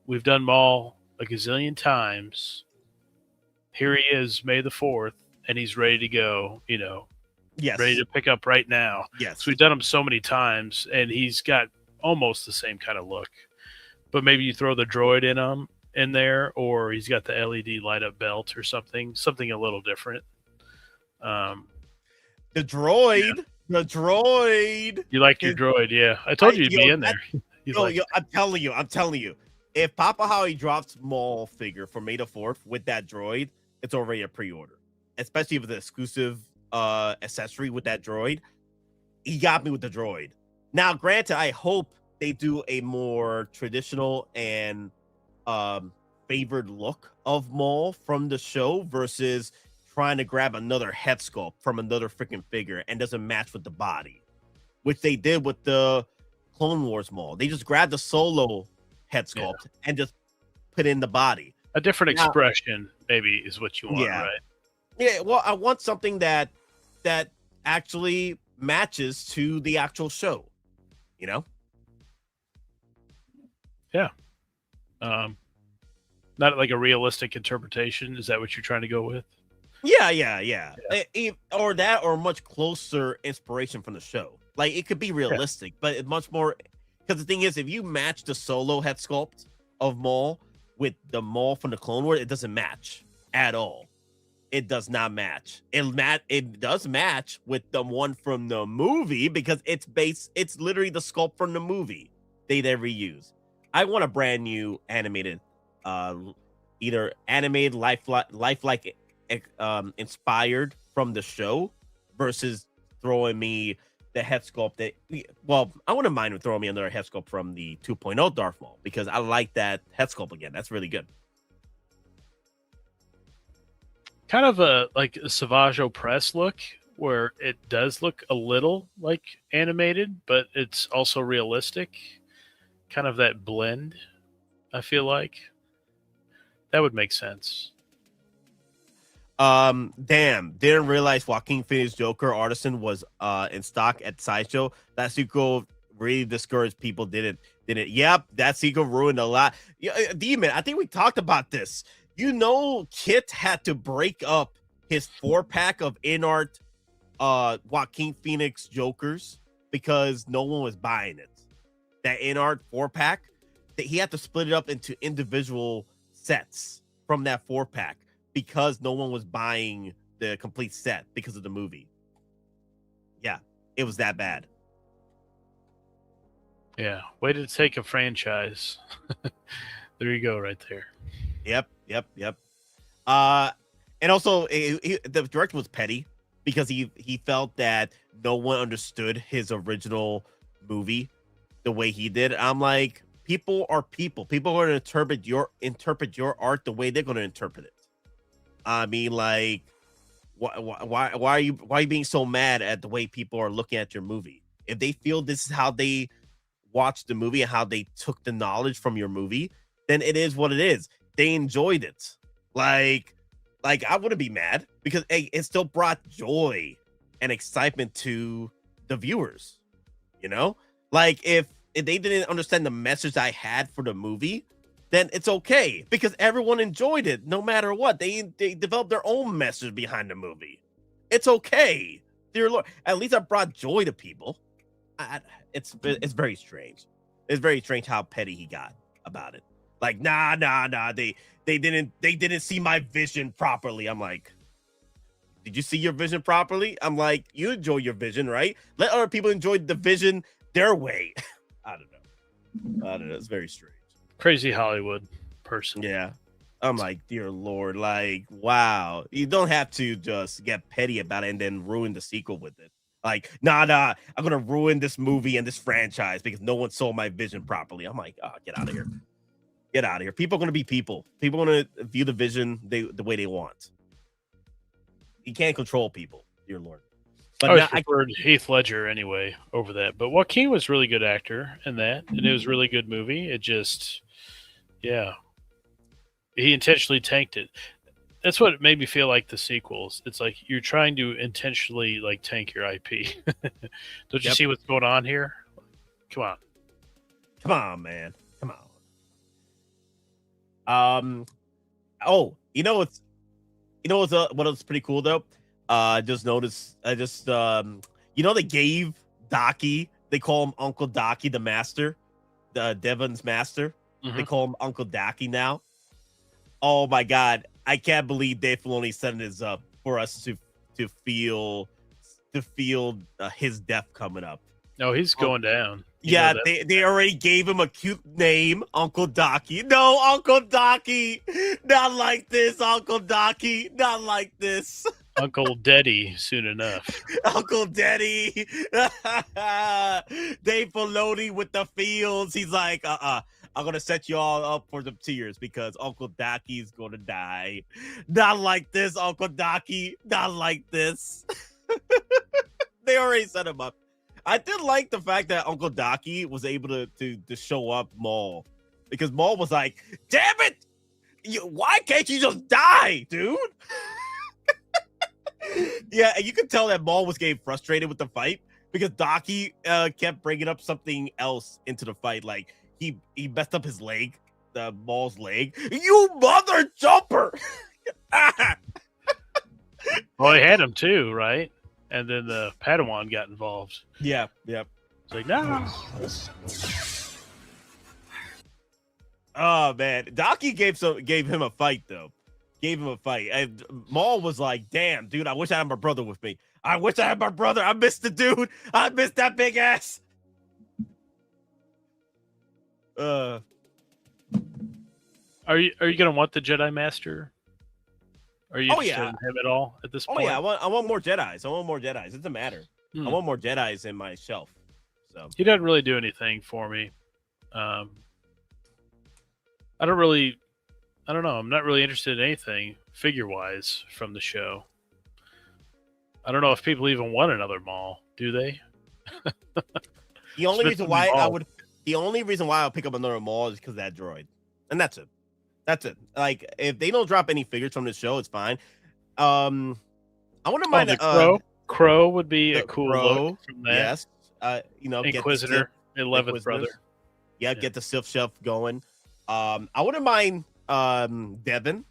we've done Maul a gazillion times? Here he is, May the 4th, and he's ready to go. Yes, ready to pick up right now. Yes, so we've done him so many times, and he's got almost the same kind of look. But maybe you throw the droid in there, or he's got the LED light up belt or something a little different. The droid. You like your droid, yeah. I told you you'd be in there. I'm telling you. If Papa Howie drops Maul figure for May the 4th with that droid, it's already a pre-order. Especially with the exclusive accessory with that droid. He got me with the droid. Now, granted, I hope they do a more traditional and favored look of Maul from the show versus trying to grab another head sculpt from another freaking figure and doesn't match with the body, which they did with the Clone Wars Maul. They just grabbed the Solo head sculpt and just put in the body. A different expression, maybe, is what you want, right? Yeah, well, I want something that actually matches to the actual show, Yeah. Not like a realistic interpretation. Is that what you're trying to go with? Yeah. Or that, or much closer inspiration from the show. Like, it could be realistic, but it's much more. Because the thing is, if you match the Solo head sculpt of Maul with the Maul from the Clone Wars, it doesn't match at all. It does not match. It does match with the one from the movie because it's literally the sculpt from the movie they reuse. I want a brand new animated, either animated lifelike inspired from the show versus throwing me the head sculpt I wouldn't mind throwing me another head sculpt from the 2.0 Darth Maul because I like that head sculpt again. That's really good. Kind of a Savage Opress look where it does look a little like animated, but it's also realistic. Kind of that blend, I feel like. That would make sense. Damn, didn't realize Joaquin Phoenix Joker Artisan was in stock at Sideshow. That sequel really discouraged people. Didn't. Yep, that sequel ruined a lot. Demon, I think we talked about this. Kit had to break up his 4-pack of in-art Joaquin Phoenix Jokers because no one was buying it. That in-art 4-pack, he had to split it up into individual sets from that 4-pack because no one was buying the complete set because of the movie. Yeah, it was that bad. Yeah, way to take a franchise. There you go, right there. Yep. And also, the director was petty because he felt that no one understood his original movie the way he did. I'm like, people are people. People are going to interpret your art the way they're going to interpret it. I mean, like, why are you being so mad at the way people are looking at your movie? If they feel this is how they watched the movie and how they took the knowledge from your movie, then it is what it is. They enjoyed it. Like I wouldn't be mad because it still brought joy and excitement to the viewers. Like if they didn't understand the message I had for the movie, then it's okay because everyone enjoyed it no matter what. They developed their own message behind the movie. It's okay, dear Lord. At least I brought joy to people. It's very strange. It's very strange how petty he got about it. Like, nah. They didn't see my vision properly. I'm like, did you see your vision properly? I'm like, you enjoy your vision, right? Let other people enjoy the vision their way. I don't know. It's very strange. Crazy Hollywood person. Yeah. I'm like, dear Lord, like, wow. You don't have to just get petty about it and then ruin the sequel with it. Like, nah, I'm going to ruin this movie and this franchise because no one saw my vision properly. I'm like, get out of here. Get out of here. People are going to be people. People are going to view the vision the way they want. You can't control people, dear Lord. But I always now preferred Heath Ledger anyway over that. But Joaquin was a really good actor in that, and it was a really good movie. It just, yeah, he intentionally tanked it. That's what made me feel like the sequels. It's like you're trying to intentionally like tank your IP. Don't you see what's going on here? Come on. Come on, man. Come on. What else pretty cool though? Just noticed. They gave Docky. They call him Uncle Docky, the Master, the Devon's Master. Mm-hmm. They call him Uncle Docky now. Oh my God, I can't believe Dave Filoni setting this up for us to feel his death coming up. No, he's going down. Yeah, they already gave him a cute name, Uncle Docky. No, Uncle Docky, not like this, Uncle Docky, not like this. Uncle Deddy, soon enough. Uncle Deddy. Dave Filoni with the feels. He's like, I'm going to set you all up for the tears because Uncle Docky's going to die. Not like this, Uncle Docky. Not like this. They already set him up. I did like the fact that Uncle Docky was able to show up Maul. Because Maul was like, damn it! Why can't you just die, dude? Yeah, and you could tell that Maul was getting frustrated with the fight because Docky kept bringing up something else into the fight. Like, he messed up his leg, the Maul's leg. You mother jumper! Well, he had him too, right? And then the Padawan got involved. Yeah, yep. It's like, no. Oh man, Docky gave him a fight though. Gave him a fight. And Maul was like, "Damn, dude, I wish I had my brother with me. I wish I had my brother. I missed the dude. I missed that big ass." Are you gonna want the Jedi Master? Are you interested in him at all at this point? Oh yeah, I want more Jedis. I want more Jedis. It doesn't matter. I want more Jedis in my shelf. So he doesn't really do anything for me. I don't know. I'm not really interested in anything figure-wise from the show. I don't know if people even want another Maul. Do they? The only reason why I'll pick up another Maul is because of that droid, and that's it. That's it. Like, if they don't drop any figures from the show, it's fine. I wouldn't mind the Crow. Crow would be a cool look from that. Yes. Inquisitor, 11th brother. Yeah, get the Sith shelf going. I wouldn't mind Devin,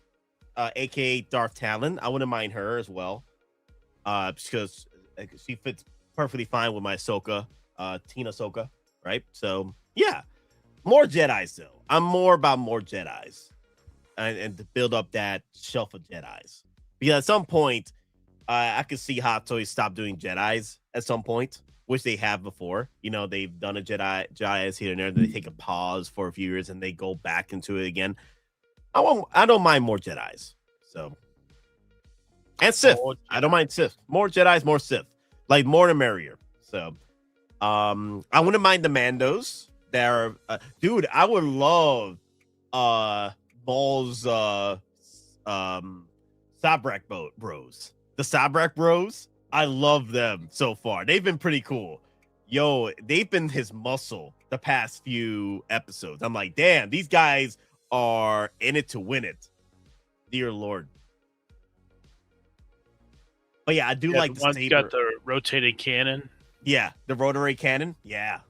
aka Darth Talon. I wouldn't mind her as well. Because she fits perfectly fine with my Ahsoka, Tina Ahsoka, right? So yeah. More Jedis though. I'm more about more Jedis. And to build up that shelf of Jedis. Because at some point, I could see Hot Toys stop doing Jedis at some point, which they have before. You know, they've done a Jedis here and there, then they take a pause for a few years and they go back into it again. I don't mind more Jedis. So, and Sith. I don't mind Sith. More Jedis, more Sith. Like, more the merrier. So, I wouldn't mind the Mandos. They're dude, I would love Maul's Sabrak bros. The Sabrak bros, I love them so far. They've been pretty cool. Yo, they've been his muscle the past few episodes. I'm like, damn, these guys are in it to win it. Dear Lord. But yeah, I do like the saber. Got the rotating cannon. Yeah, the rotary cannon. Yeah.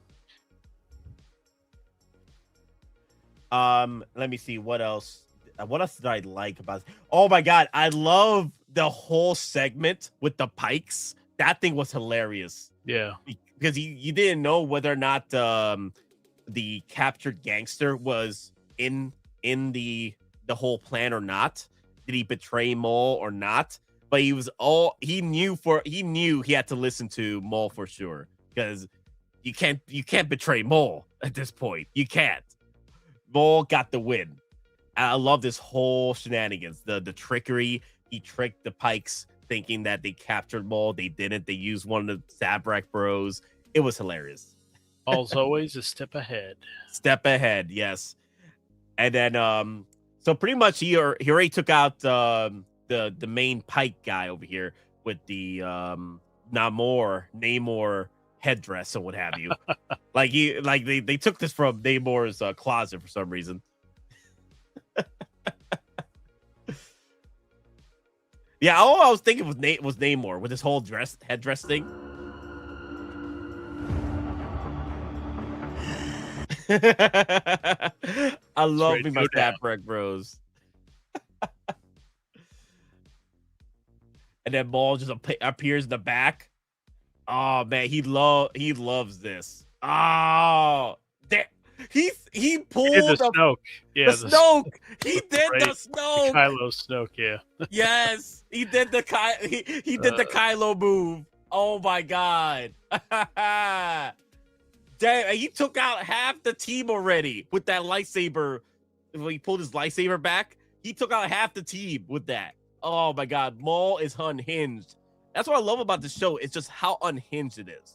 Let me see what else. What else did I like about this? Oh my god, I love the whole segment with the pikes. That thing was hilarious. Yeah, because you didn't know whether or not the captured gangster was in the whole plan or not. Did he betray Maul or not? But he knew he had to listen to Maul for sure, because you can't betray Maul at this point. You can't. Maul got the win. I love this whole shenanigans. The trickery. He tricked the Pikes thinking that they captured Maul. They didn't. They used one of the Sabrak bros. It was hilarious. Maul's always a step ahead. Step ahead, yes. And then so pretty much he already took out the main Pike guy over here with the Namor headdress or what have you. They took this from Namor's closet for some reason. Yeah, all I was thinking was Namor with his whole headdress thing. I love me my Snapback Bros. And then Maul just appears in the back. Oh man, he loves this. Oh, he pulled the Snoke. Yeah, the Snoke. He did the Snoke. Kylo Snoke. Yeah. Yes, he did the he did the Kylo move. Oh my god. Damn, he took out half the team already with that lightsaber. When he pulled his lightsaber back, he took out half the team with that. Oh my god, Maul is unhinged. That's what I love about the show. It's just how unhinged it is.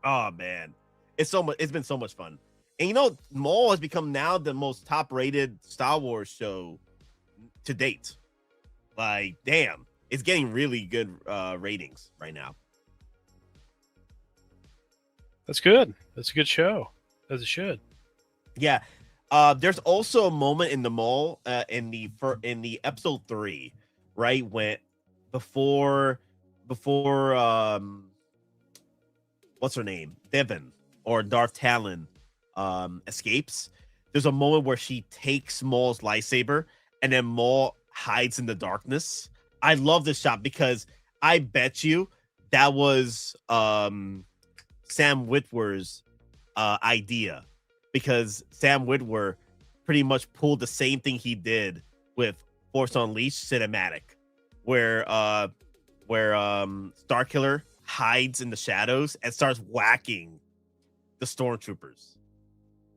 Oh man, it's been so much fun. And you know, Maul has become now the most top-rated Star Wars show to date. Like, damn, it's getting really good ratings right now. That's good. That's a good show, as it should. Yeah. There's also a moment in the Maul in the episode 3, right, when before what's her name, Devin or Darth Talon escapes. There's a moment where she takes Maul's lightsaber and then Maul hides in the darkness. I love this shot because I bet you that was Sam Witwer's idea, because Sam Witwer pretty much pulled the same thing he did with Force Unleashed cinematic, where Starkiller hides in the shadows and starts whacking the stormtroopers.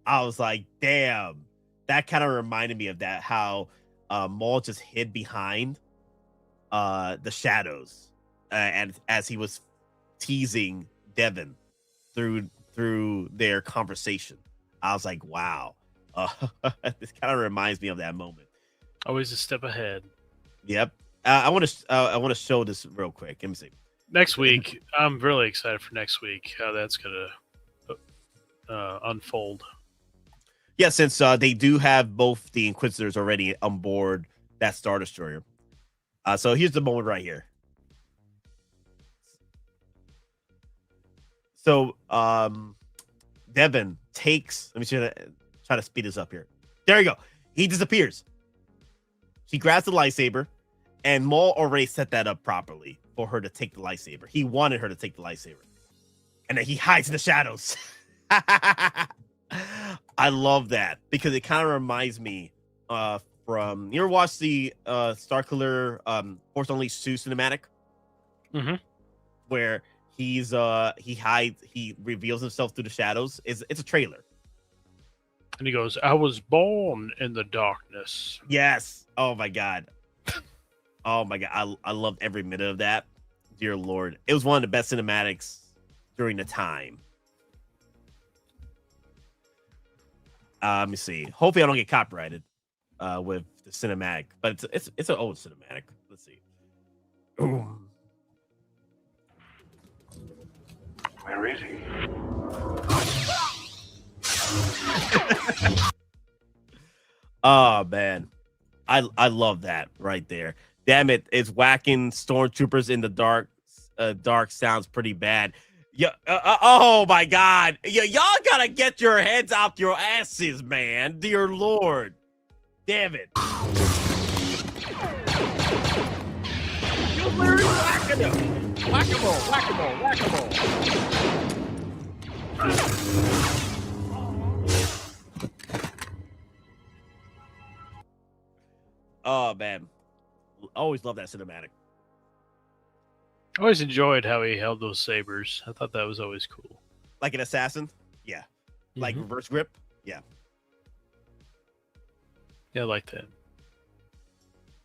I was like, damn, that kind of reminded me of that, how Maul just hid behind the shadows and as he was teasing Devin through their conversation. I was like, wow. This kind of reminds me of that moment. Always a step ahead. Yep. I want to show this real quick. Let me see. Next week, I'm really excited for next week, how that's gonna unfold. Yeah, since they do have both the Inquisitors already on board that Star Destroyer. So here's the moment right here. So Devin takes, let me try to speed this up here. There you go. He disappears. She grabs the lightsaber, and Maul already set that up properly for her to take the lightsaber. He wanted her to take the lightsaber. And then he hides in the shadows. I love that because it kind of reminds me from, you ever watch the Starkiller Force Unleashed 2 cinematic? Mm-hmm. Where he reveals himself through the shadows. It's a trailer. And he goes, I was born in the darkness. Yes. Oh my god. Oh my god. I loved every minute of that. Dear Lord. It was one of the best cinematics during the time. Let me see. Hopefully I don't get copyrighted with the cinematic, but it's an old cinematic. Let's see. Where is he? Oh man, I love that right there. Damn it, it's whacking stormtroopers in the dark. Dark sounds pretty bad. Yeah. Oh my god. Y'all gotta get your heads out your asses, man. Dear Lord. Damn it. You're literally whacking them. Whack-a-mole, whack-a-mole, whack-a-mole. Oh man, I always love that cinematic. I always enjoyed how he held those sabers. I thought that was always cool. Like an assassin? Yeah. Like reverse grip? Yeah. Yeah, I like that.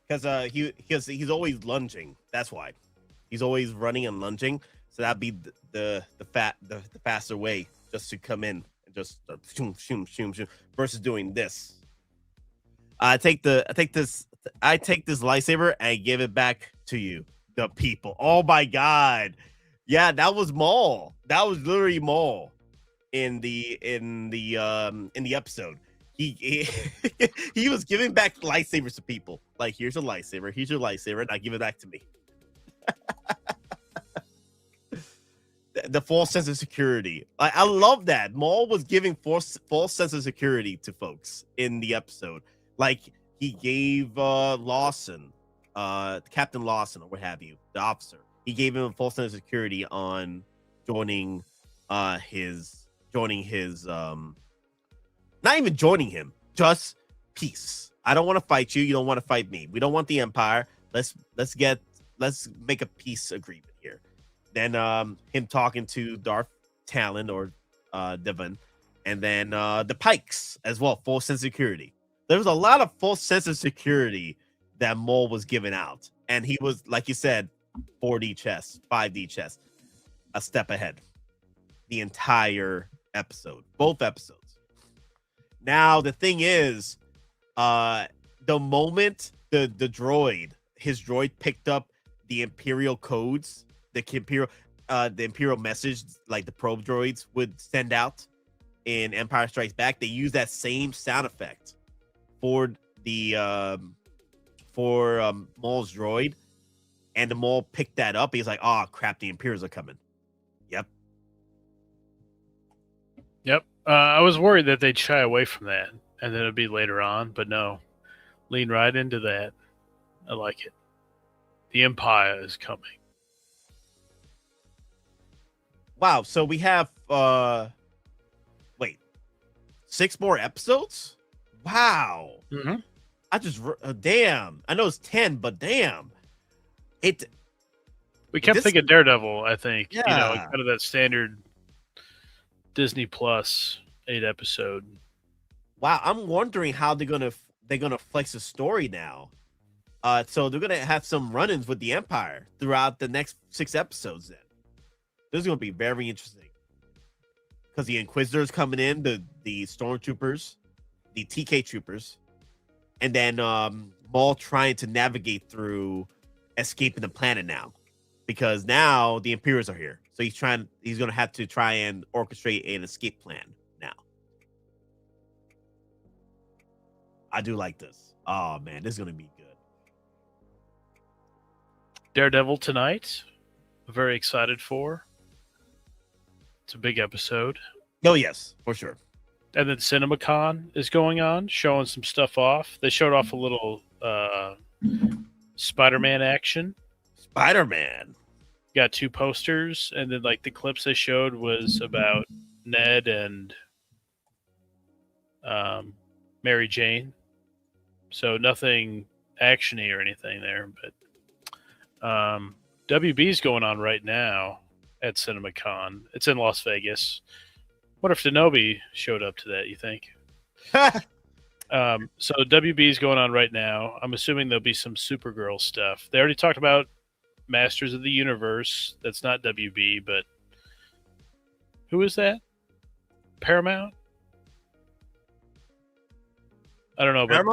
Because he's always lunging. That's why. He's always running and lunging. So that'd be the faster way just to come in and just shoom, shoom, shoom, shoom, versus doing this. I take this lightsaber and I give it back to you. the people. Oh my god. Yeah, that was Maul. That was literally Maul in the episode. He he was giving back lightsabers to people. Like, here's a lightsaber, here's your lightsaber, now give it back to me. The false sense of security. I love that. Maul was giving false sense of security to folks in the episode. Like, he gave Lawson, Captain Lawson, or what have you, the officer. He gave him a false sense of security on joining his not even joining him, just peace. I don't want to fight you. You don't want to fight me. We don't want the Empire. Let's make a peace agreement here. Then him talking to Darth Talon or Devon, and then the Pikes as well. Full sense of security. There was a lot of false sense of security that Maul was giving out, and he was, like you said, 4D chess, 5D chess, a step ahead. The entire episode, both episodes. Now the thing is, the moment the droid, his droid picked up the Imperial codes, the Imperial message, like the probe droids would send out in Empire Strikes Back, they use that same sound effect for the Maul's droid, and the Maul picked that up. He's like, "Oh crap, the Imperials are coming." Yep. I was worried that they'd shy away from that, and then it'd be later on, but no, lean right into that. I like it. The Empire is coming. Wow, so we have 6 more episodes? Wow. Mm-hmm. I just damn. I know it's 10, but damn. We kept thinking Daredevil, I think. Yeah. You know, kind of that standard Disney Plus 8 episode. Wow, I'm wondering how they're gonna flex the story now. So they're gonna have some run-ins with the Empire throughout the next 6 episodes. Then this is gonna be very interesting because the Inquisitors coming in, the Stormtroopers, the TK Troopers, and then Maul trying to navigate through escaping the planet now, because now the Imperials are here. So he's gonna have to try and orchestrate an escape plan now. I do like this. Oh man, this is gonna be good. Daredevil tonight. Very excited for. It's a big episode. Oh yes, for sure. And then CinemaCon is going on, showing some stuff off. They showed off a little Spider-Man action. Spider-Man. Got 2 posters, and then like the clips they showed was about Ned and Mary Jane. So nothing actiony or anything there, but WB's going on right now at CinemaCon. It's in Las Vegas. What if Denobi showed up to that, you think? So WB's going on right now. I'm assuming there'll be some Supergirl stuff. They already talked about Masters of the Universe. That's not WB, but who is that? Paramount? I don't know, but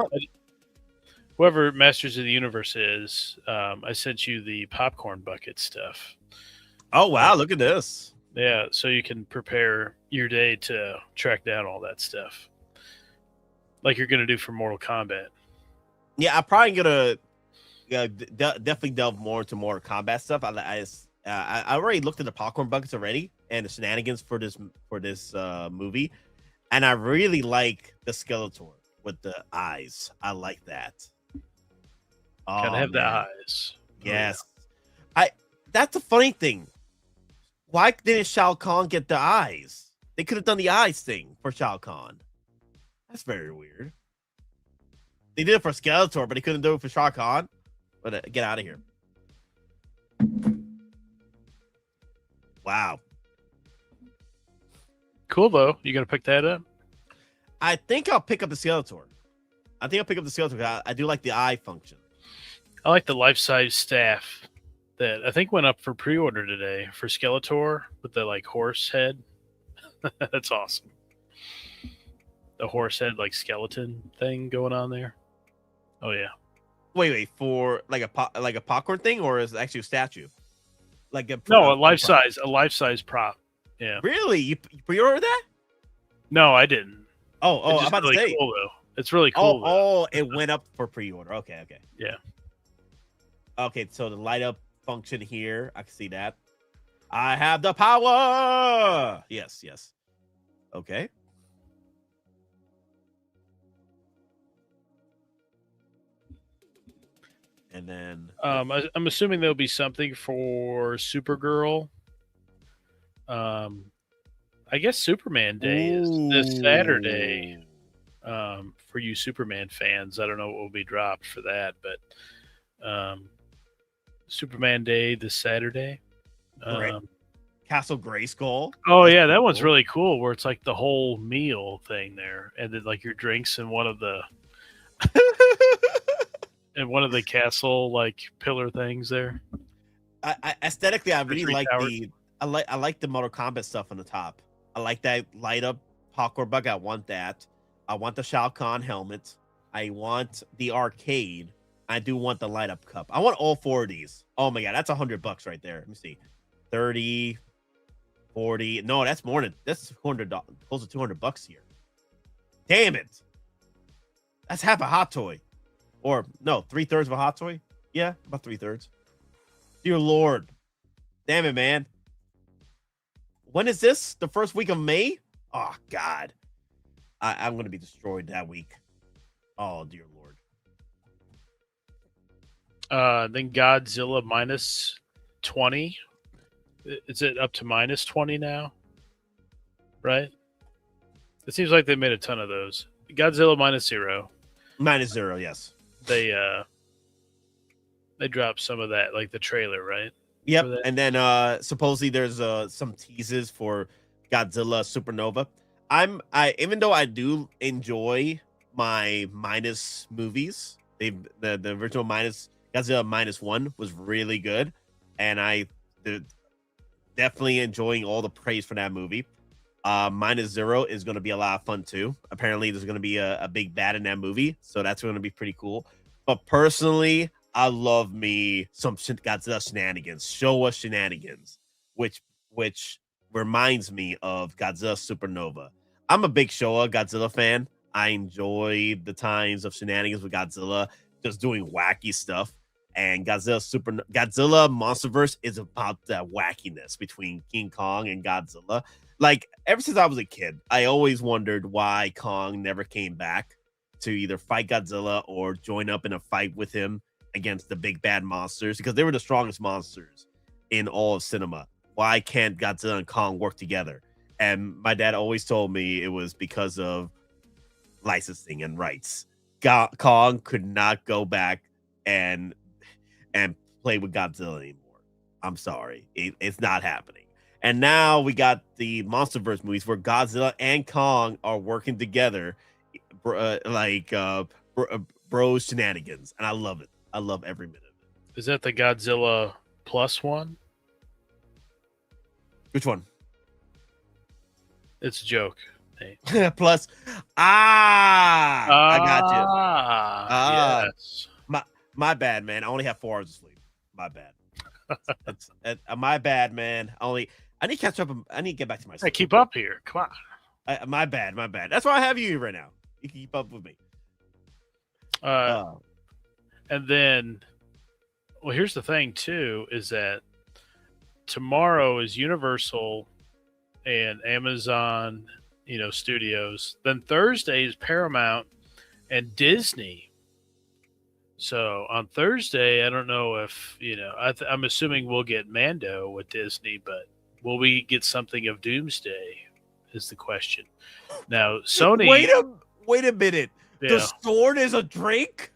whoever Masters of the Universe is, I sent you the popcorn bucket stuff. Oh wow, look at this. Yeah, so you can prepare your day to track down all that stuff, like you're going to do for Mortal Kombat. Yeah, I'm probably gonna definitely delve more into Mortal Kombat stuff. I already looked at the popcorn buckets already and the shenanigans for this movie, and I really like the Skeletor with the eyes. I like that. Gotta have the eyes. Yes, that's the funny thing. Why didn't Shao Kahn get the eyes? They could have done the eyes thing for Shao Kahn. That's very weird. They did it for Skeletor, but they couldn't do it for Shao Kahn. But get out of here. Wow. Cool, though. You going to pick that up? I think I'll pick up the Skeletor. I do like the eye function. I like the life-size staff that I think went up for pre-order today for Skeletor with the like horse head. That's awesome. The horse head like skeleton thing going on there. Oh yeah. Wait, for like a popcorn thing, or is it actually a statue? Like a life size prop. Yeah. Really? You pre-ordered that? No, I didn't. Oh, It's I'm just about really to say. cool though. It's really cool. Oh, it went up for pre-order. Okay. Yeah. Okay, so the light up function here, I can see that. I have the power. Yes. Okay. And then I'm assuming there'll be something for Supergirl. I guess Superman Day is this Saturday. For you Superman fans, I don't know what will be dropped for that, but Superman Day this Saturday. Castle Grayskull. Oh yeah, that one's really cool. Where it's like the whole meal thing there, and then like your drinks in one of the in one of the castle like pillar things there. I aesthetically, I really like towers. I like the Mortal Kombat stuff on the top. I like that light up popcorn bug. I want that. I want the Shao Kahn helmet. I want the arcade. I do want the light up cup. I want all 4 of these. Oh my god, that's $100 right there. Let me see. 30, 40. No, that's more than that's $200, close to $200 here. Damn it. That's half a hot toy. Or no, 3/3 of a hot toy. Yeah, about 3/3. Dear Lord. Damn it, man. When is this? The first week of May? Oh God. I'm gonna be destroyed that week. Oh dear Lord. Then Godzilla minus 20. Is it up to minus 20 now? Right? It seems like they made a ton of those. Godzilla minus 0. Minus 0, yes. They dropped some of that, like the trailer, right? Yep. And then supposedly there's some teases for Godzilla Supernova. I even though I do enjoy my minus movies, the original minus Godzilla -1 was really good, and definitely enjoying all the praise for that movie. -0 is going to be a lot of fun too. Apparently, there's going to be a big bad in that movie, so that's going to be pretty cool. But personally, I love me some Godzilla shenanigans, Showa shenanigans, which reminds me of Godzilla Supernova. I'm a big Showa Godzilla fan. I enjoy the times of shenanigans with Godzilla, just doing wacky stuff. And Godzilla Monsterverse is about that wackiness between King Kong and Godzilla. Like, ever since I was a kid, I always wondered why Kong never came back to either fight Godzilla or join up in a fight with him against the big bad monsters, because they were the strongest monsters in all of cinema. Why can't Godzilla and Kong work together? And my dad always told me it was because of licensing and rights. Kong could not go back and play with Godzilla anymore. I'm sorry. It's not happening. And now we got the Monsterverse movies where Godzilla and Kong are working together, bros shenanigans. And I love it. I love every minute of it. Is that the Godzilla Plus one? Which one? It's a joke. Plus. I got you. Yes. My bad, man. I only have 4 hours of sleep. My bad. That's my bad, man. I need to catch up. I need to get back to my sleep. Hey, keep up here. Come on. My bad. That's why I have you here right now. You can keep up with me. And then, well, here's the thing too: is that tomorrow is Universal and Amazon, studios. Then Thursday is Paramount and Disney. So on Thursday, I don't know if, I'm assuming we'll get Mando with Disney, but will we get something of Doomsday is the question. Now, Sony... Wait a minute. Yeah. The sword is a drink?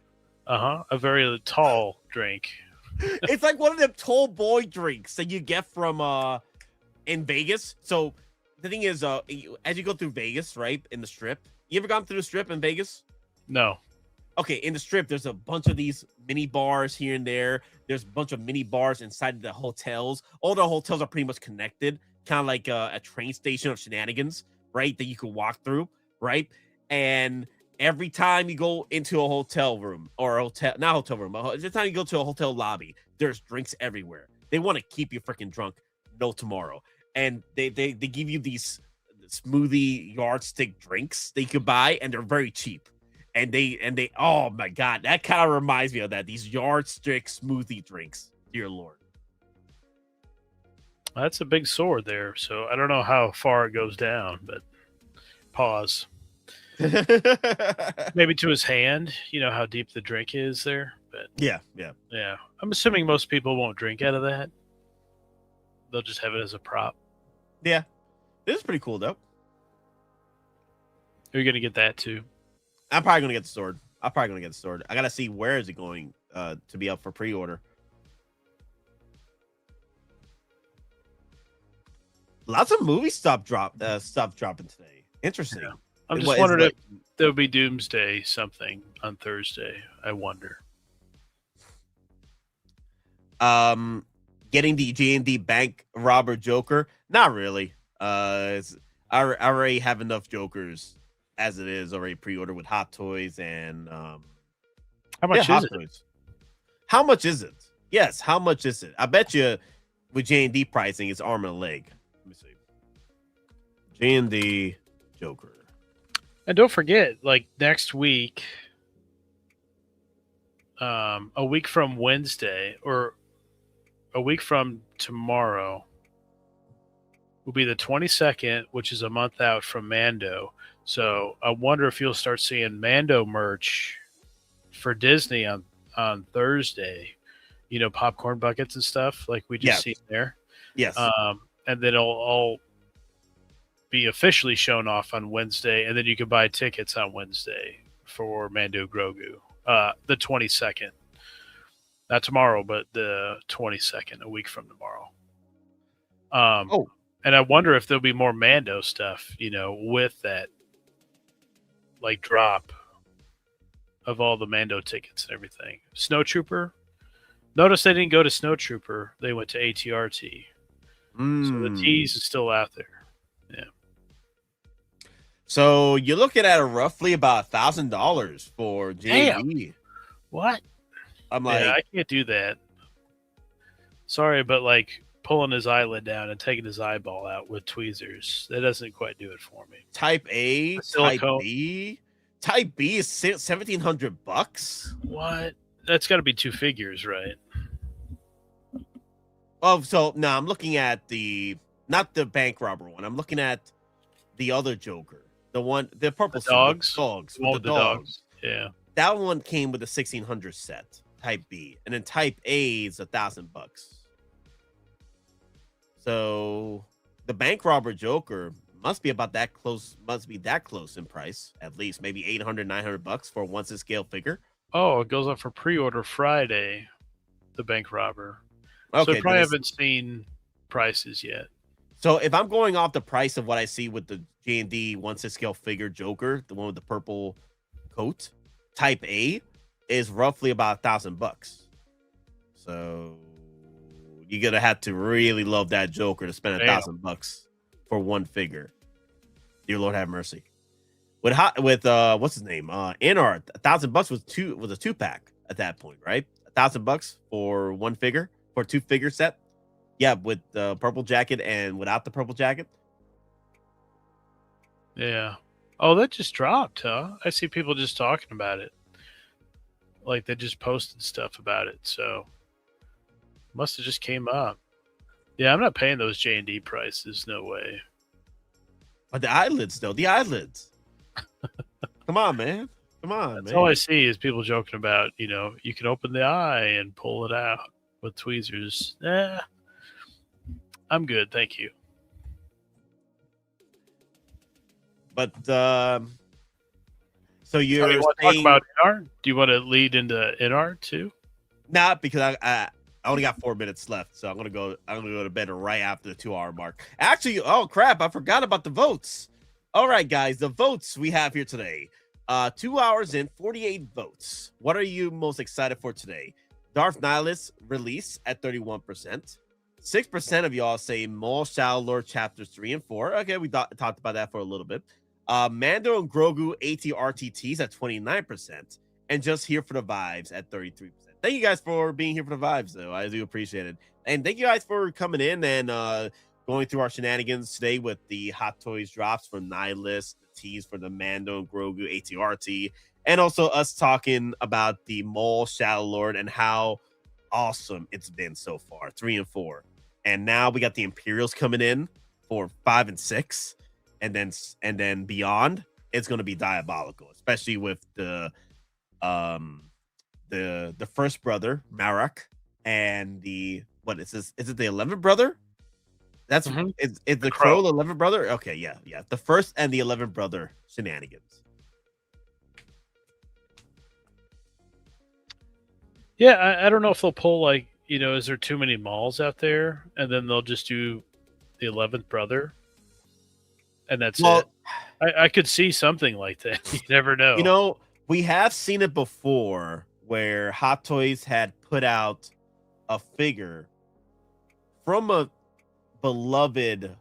Uh-huh. A very tall drink. It's like one of them tall boy drinks that you get from in Vegas. So the thing is, as you go through Vegas, right, in the Strip, you ever gone through the Strip in Vegas? No. Okay, in the Strip, there's a bunch of these mini bars here and there. There's a bunch of mini bars inside the hotels. All the hotels are pretty much connected, kind of like a train station of shenanigans, right, that you can walk through, right? And every time you go into a hotel room or a hotel, not hotel room, every time you go to a hotel lobby, there's drinks everywhere. They want to keep you freaking drunk, no tomorrow. And they give you these smoothie yardstick drinks they could buy, and they're very cheap. And they oh my god, that kind of reminds me of that. These yardstick smoothie drinks, dear Lord. That's a big sword there, so I don't know how far it goes down, but pause. Maybe to his hand, you know how deep the drink is there. But yeah. I'm assuming most people won't drink out of that. They'll just have it as a prop. Yeah, this is pretty cool though. Are you gonna get that too? I'm probably gonna get the sword. I gotta see where is it going to be up for pre-order. Lots of movie stuff dropping today. Interesting. Yeah. I'm just wondering if there'll be Doomsday something on Thursday. I wonder. Getting the G&D bank robber Joker? Not really. I already have enough Jokers as it is already pre-ordered with Hot Toys and how much is it? Toys. How much is it? Yes, how much is it? I bet you with J&D pricing, it's arm and a leg. Let me see. J&D Joker. And don't forget, like next week, a week from Wednesday or a week from tomorrow will be the 22nd, which is a month out from Mando. So I wonder if you'll start seeing Mando merch for Disney on Thursday. You know, popcorn buckets and stuff like we just seen there. Yes. And then it'll all be officially shown off on Wednesday, and then you can buy tickets on Wednesday for Mando Grogu. The 22nd. Not tomorrow, but the 22nd, a week from tomorrow. And I wonder if there'll be more Mando stuff, you know, with that like drop of all the Mando tickets and everything. Snowtrooper. Notice they didn't go to Snowtrooper. They went to ATRT. So the tease is still out there. Yeah. So you're looking at roughly about $1,000 for JD. What? I'm like, I can't do that. Sorry, but like pulling his eyelid down and taking his eyeball out with tweezers, that doesn't quite do it for me. Type A, Type B. Type B is $1,700. What? That's got to be two figures, right? Oh, so no, I'm looking at not the bank robber one. I'm looking at the other Joker, the purple dogs. The dogs. Yeah, that one came with a 1,600 set. Type B, and then Type A is $1,000. So the bank robber Joker must be about that close. Must be that close in price, at least maybe $800, $900 for a once in scale figure. Oh, it goes up for pre-order Friday. The bank robber. Okay, so I probably haven't seen prices yet. So if I'm going off the price of what I see with the J&D once in scale figure Joker, the one with the purple coat, Type A is roughly about $1,000. So you're gonna have to really love that Joker to spend $1,000 for one figure. Dear Lord have mercy. With what's his name? Inart, $1,000 was a 2-pack at that point, right? $1,000 for one figure, for a 2-figure set. Yeah, with the purple jacket and without the purple jacket. Yeah. Oh, that just dropped, huh? I see people just talking about it. Like they just posted stuff about it, so must have just came up. Yeah, I'm not paying those J&D prices. No way. But the eyelids, though, Come on, man. Come on, That's man. all I see is people joking about, you know, you can open the eye and pull it out with tweezers. I'm good, thank you. But so you want to talk about Inart? Do you want to lead into Inart too? Nah, because I only got 4 minutes left, so I'm gonna go to bed right after the 2-hour mark. Actually, oh crap, I forgot about the votes. All right, guys, the votes we have here today. 2 hours in, 48 votes. What are you most excited for today? Darth Nihilus release at 31%. 6% of y'all say Maul Shadow Lord chapters 3 and 4. Okay, we talked about that for a little bit. Mando and Grogu ATRTTs at 29%, and Just Here for the Vibes at 33%. Thank you guys for being here for the vibes, though. I do appreciate it. And thank you guys for coming in and going through our shenanigans today with the Hot Toys drops for Nihilus, the teas for the Mando and Grogu ATRT, and also us talking about the Maul Shadow Lord and how awesome it's been so far, 3 and 4. And now we got the Imperials coming in for 5 and 6, and then beyond, it's going to be diabolical, especially with the first brother Marek and the is it the 11th brother? That's is the Crow the 11th brother? Okay, yeah, the first and the 11th brother shenanigans. Yeah, I don't know if they'll pull like, is there too many Mauls out there, and then they'll just do the 11th brother, and that's it. I could see something like that. You never know. We have seen it before where Hot Toys had put out a figure from a beloved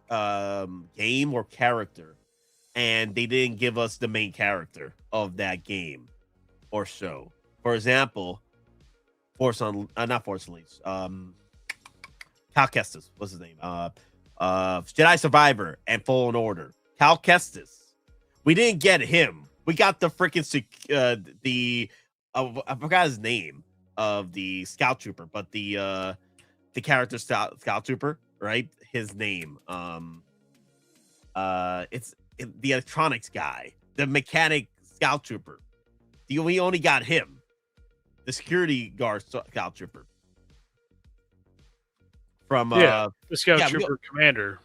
game or character, and they didn't give us the main character of that game or show. For example, not Force Unleashed. Cal Kestis, what's his name? Jedi Survivor and Fallen Order. Cal Kestis. We didn't get him. We got the freaking I forgot his name of the Scout Trooper, but the character Scout Trooper, right? His name. It's the electronics guy, the mechanic Scout Trooper. We only got him. The security guard Scout Trooper. From the Scout Trooper Commander.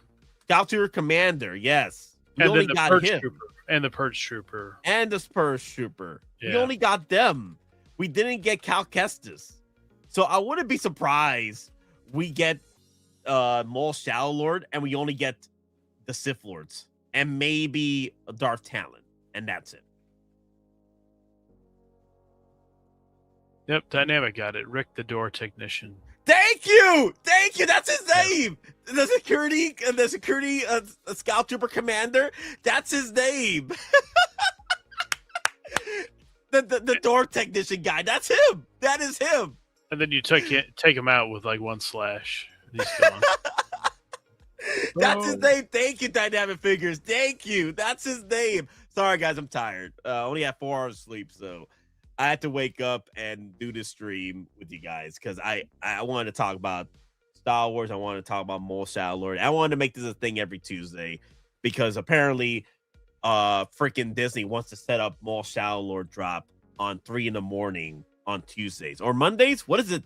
Scout Trooper Commander, yes. We and only then the got Purge him. Trooper. And the Purge Trooper. And the Purge Trooper. Yeah. We only got them. We didn't get Cal Kestis. So I wouldn't be surprised we get Maul Shadow Lord and we only get the Sith Lords and maybe a Darth Talon, and that's it. Yep, Dynamic got it. Rick the Door Technician. Thank you. That's his name. The security Scout Trooper Commander. That's his name. the door technician guy. That's him. That is him. And then you take him out with like one slash. He's gone. That's his name. Thank you, Dynamic Figures. Thank you. That's his name. Sorry, guys, I'm tired. Only had 4 hours of sleep, so I had to wake up and do this stream with you guys because I wanted to talk about Star Wars. I wanted to talk about Maul Shadow Lord. I wanted to make this a thing every Tuesday because apparently freaking Disney wants to set up Maul Shadow Lord drop on 3 a.m. on Tuesdays or Mondays. What is it?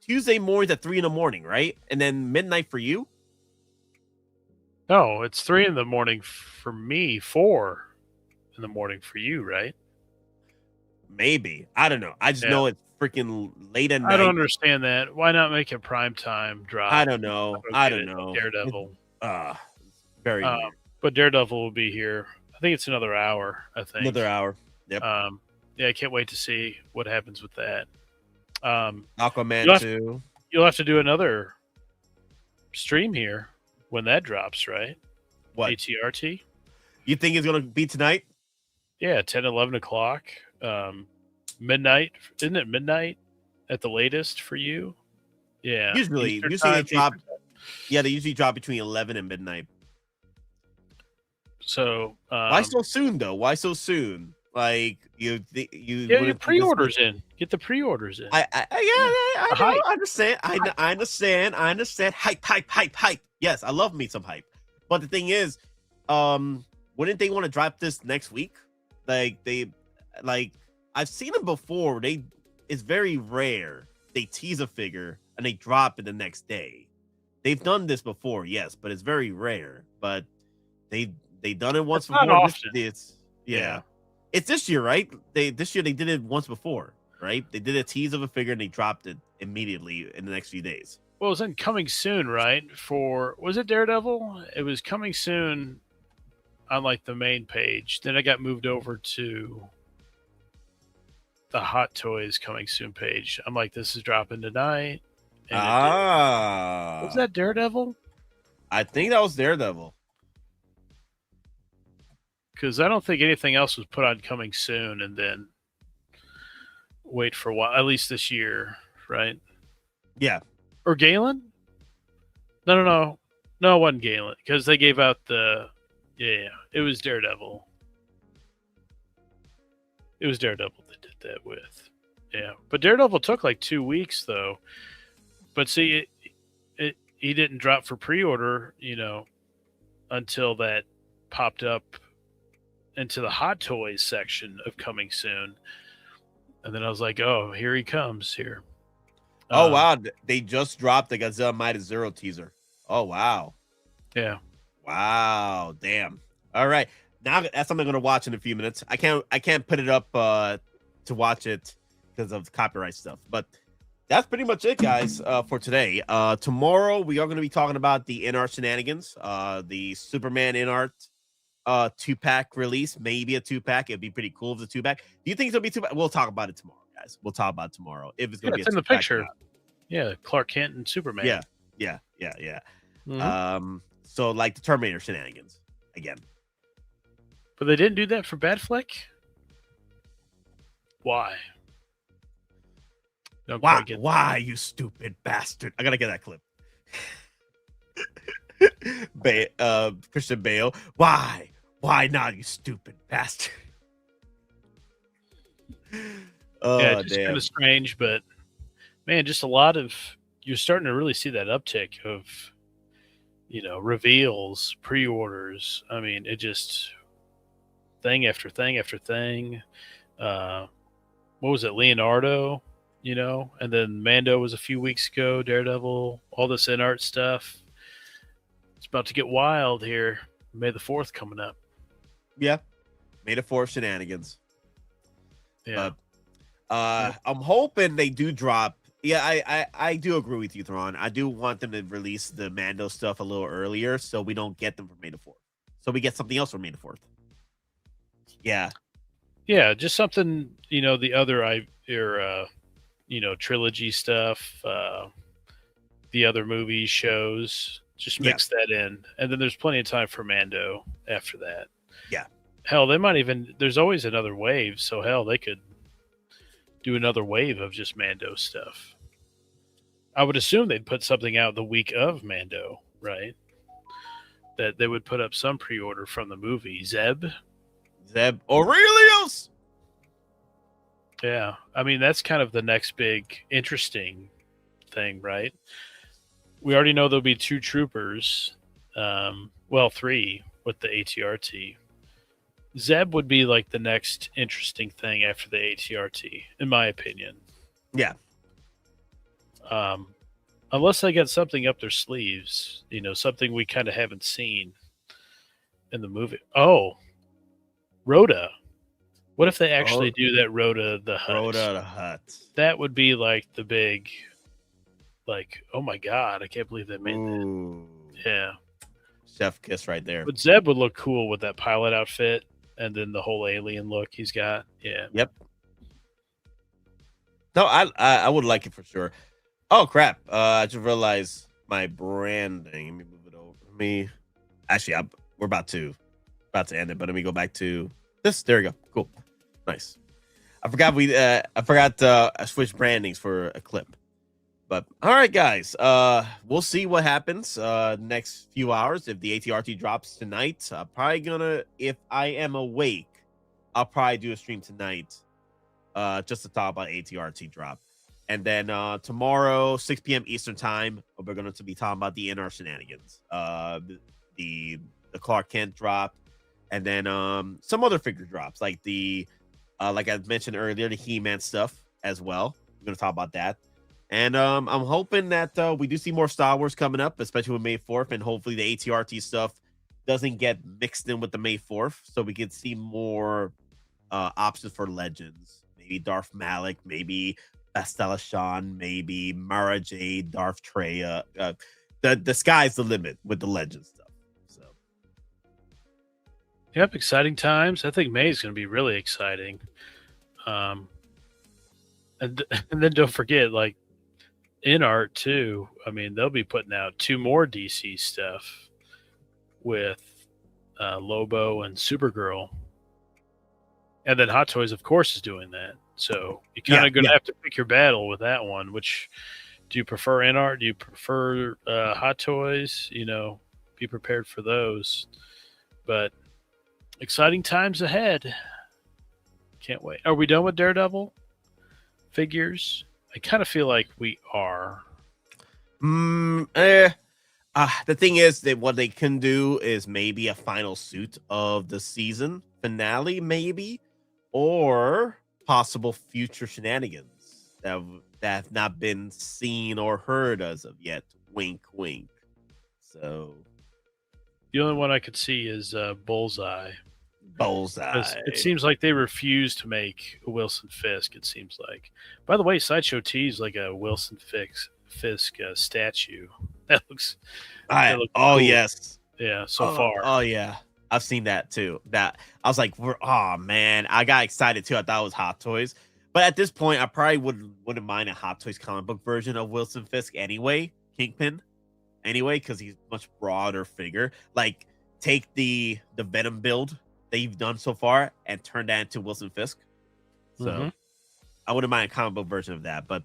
Tuesday mornings at 3 a.m, right? And then midnight for you? No, it's 3 a.m. for me, 4 a.m. for you, right? Maybe. I don't know. I just know it's freaking late at night. I don't understand that. Why not make a prime time drop? I don't know. Daredevil. Very weird. But Daredevil will be here. I think it's another hour, I think. Another hour. Yep. Yeah, I can't wait to see what happens with that. Aquaman 2. You'll have to do another stream here when that drops, right? What? ATRT? You think it's going to be tonight? Yeah, 10, 11 o'clock. Midnight. Isn't it midnight at the latest for you? Yeah. Usually they drop. Yeah, they usually drop between 11 and midnight. So why so soon though? Why so soon? Like you your pre-orders in. Get the pre-orders in. I understand. I understand. Hype. Yes, I love me some hype. But the thing is, wouldn't they want to drop this next week? I've seen them before. It's very rare. They tease a figure and they drop it the next day. They've done this before, yes, but it's very rare. But they done it once before. Not often. Yeah. It's this year, right? This year they did it once before, right? They did a tease of a figure and they dropped it immediately in the next few days. Well, it was in coming soon, right? Was it Daredevil? It was coming soon on like the main page. Then it got moved over to the Hot Toys coming soon page. I'm like, this is dropping tonight. Was that Daredevil? I think that was Daredevil. because I don't think anything else was put on coming soon, and then wait for a while, at least this year, right? Yeah. Or Galen? No, it wasn't Galen, because they gave out the it was Daredevil. It was Daredevil that did that with. Yeah, but Daredevil took like 2 weeks though. But see, he didn't drop for pre-order, until that popped up into the Hot Toys section of coming soon. And then I was like, oh, here he comes here. Oh, wow. They just dropped the Godzilla Minus Zero teaser. Oh, wow. Yeah. Wow. Damn. All right. Now that's something I'm going to watch in a few minutes. I can't put it up to watch it because of copyright stuff. But that's pretty much it, guys, for today. Tomorrow, we are going to be talking about the in-art shenanigans, the Superman in-art 2-pack release, maybe a 2-pack. It'd be pretty cool if it's a 2-pack. Do you think it'll be 2-pack? We'll talk about it tomorrow, guys. We'll talk about it tomorrow if it's going to be a 2-pack. It's in the picture. Yeah, Clark Kent and Superman. Yeah. Mm-hmm. So like the Terminator shenanigans again. But they didn't do that for Batfleck? Why? Why, you stupid bastard? I gotta get that clip. Christian Bale. Why not, you stupid bastard? Yeah, just kind of strange, but man, just a lot of, you're starting to really see that uptick of, reveals, pre-orders. I mean, it just thing after thing after thing. What was it, Leonardo? And then Mando was a few weeks ago, Daredevil, all this in-art stuff. It's about to get wild here. May the 4th coming up. Yeah. May the 4th shenanigans. Yeah. I'm hoping they do drop. Yeah, I do agree with you, Thrawn. I do want them to release the Mando stuff a little earlier so we don't get them for May the 4th. So we get something else for May the 4th. Yeah. Yeah, just something, the other trilogy stuff, the other movies, shows, just mix that in. And then there's plenty of time for Mando after that. Yeah. Hell, they might even, there's always another wave. So hell, they could do another wave of just Mando stuff. I would assume they'd put something out the week of Mando, right? That they would put up some pre-order from the movie. Zeb Aurelius. Yeah, I mean, that's kind of the next big interesting thing, right? We already know there'll be 2 troopers, 3 with the ATRT. Zeb would be like the next interesting thing after the ATRT, in my opinion. Yeah. Unless they got something up their sleeves, something we kind of haven't seen in the movie. Oh, Rhoda. What if they actually do that Rhoda the Hutt? Rhoda the Hutt. That would be like the big, oh my God, I can't believe they made that. Yeah. Chef kiss right there. But Zeb would look cool with that pilot outfit and then the whole alien look he's got. Yeah. Yep. No, I would like it for sure. Oh crap! I just realized my branding. Let me move it over. Actually, we're about to end it, but let me go back to this. There we go. Cool, nice. I forgot I switched brandings for a clip. But all right, guys. We'll see what happens next few hours. If the ATRT drops tonight, I'm probably gonna, if I am awake, I'll probably do a stream tonight, just to talk about ATRT drop. And then tomorrow, 6 p.m. Eastern time, we're going to be talking about the NR shenanigans, the Clark Kent drop, and then some other figure drops like like I mentioned earlier, the He-Man stuff as well. We're going to talk about that. And I'm hoping that we do see more Star Wars coming up, especially with May 4th, and hopefully the ATRT stuff doesn't get mixed in with the May 4th, so we can see more options for Legends. Maybe Darth Malik, maybe Bastila Shan, maybe Mara Jade, Darth Treya. The sky's the limit with the Legends stuff. So, yep, exciting times. I think May is going to be really exciting. And then don't forget, like, in art too. I mean, they'll be putting out 2 more DC stuff with Lobo and Supergirl. And then Hot Toys, of course, is doing that. So you're kind of going to have to pick your battle with that one. Which do you prefer InArt? Do you prefer Hot Toys? You know, be prepared for those. But exciting times ahead. Can't wait. Are we done with Daredevil figures? I kind of feel like we are. The thing is that what they can do is maybe a final suit of the season finale, maybe, or possible future shenanigans that have not been seen or heard as of yet. Wink, wink. So the only one I could see is Bullseye. Bullseye. It seems like they refuse to make a Wilson Fisk. It seems like. By the way, Sideshow teased like a Wilson Fisk statue. That looks. Cool. Yes. Yeah. So far. Oh yeah, I've seen that too. That I was like, oh man, I got excited too. I thought it was Hot Toys, but at this point, I probably wouldn't mind a Hot Toys comic book version of Wilson Fisk anyway. Kingpin, anyway, because he's a much broader figure. Like, take the Venom build that you've done so far and turn that into Wilson Fisk. So I wouldn't mind a comic book version of that. But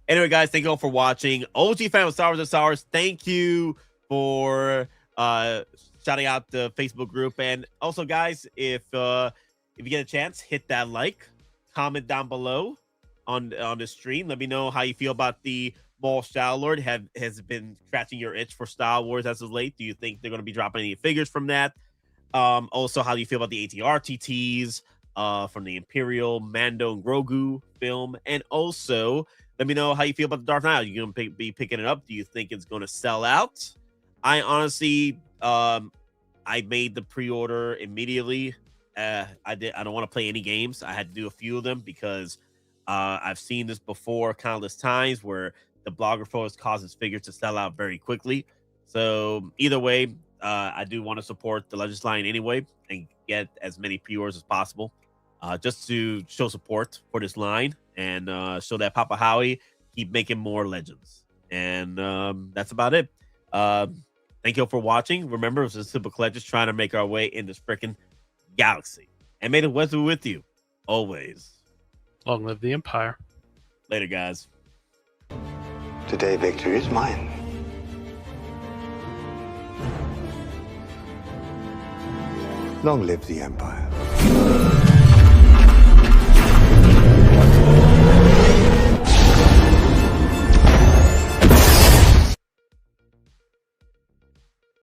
anyway, guys, thank you all for watching. OG fan of Star Wars and Sours, thank you for shouting out the Facebook group. And also, guys, if you get a chance, hit that like, comment down below on the stream. Let me know how you feel about the Maul Shadow Lord. Has been scratching your itch for Star Wars as of late? Do you think they're going to be dropping any figures from that? Also, how do you feel about the ATRTTs from the Imperial, Mando, and Grogu film? And also, let me know how you feel about the Darth Nihilus. You're going to be picking it up? Do you think it's going to sell out? I honestly, I made the pre-order immediately. I don't want to play any games. I had to do a few of them because I've seen this before countless times where the blogger force causes figures to sell out very quickly. So either way, I do want to support the Legends line anyway and get as many pre-orders as possible, just to show support for this line and show that Papa Howie keep making more Legends. And that's about it. Thank you all for watching. Remember, it's a Simple Collectors trying to make our way in this freaking galaxy. And may the West be with you always. Long live the Empire. Later, guys. Today, victory is mine. Long live the Empire.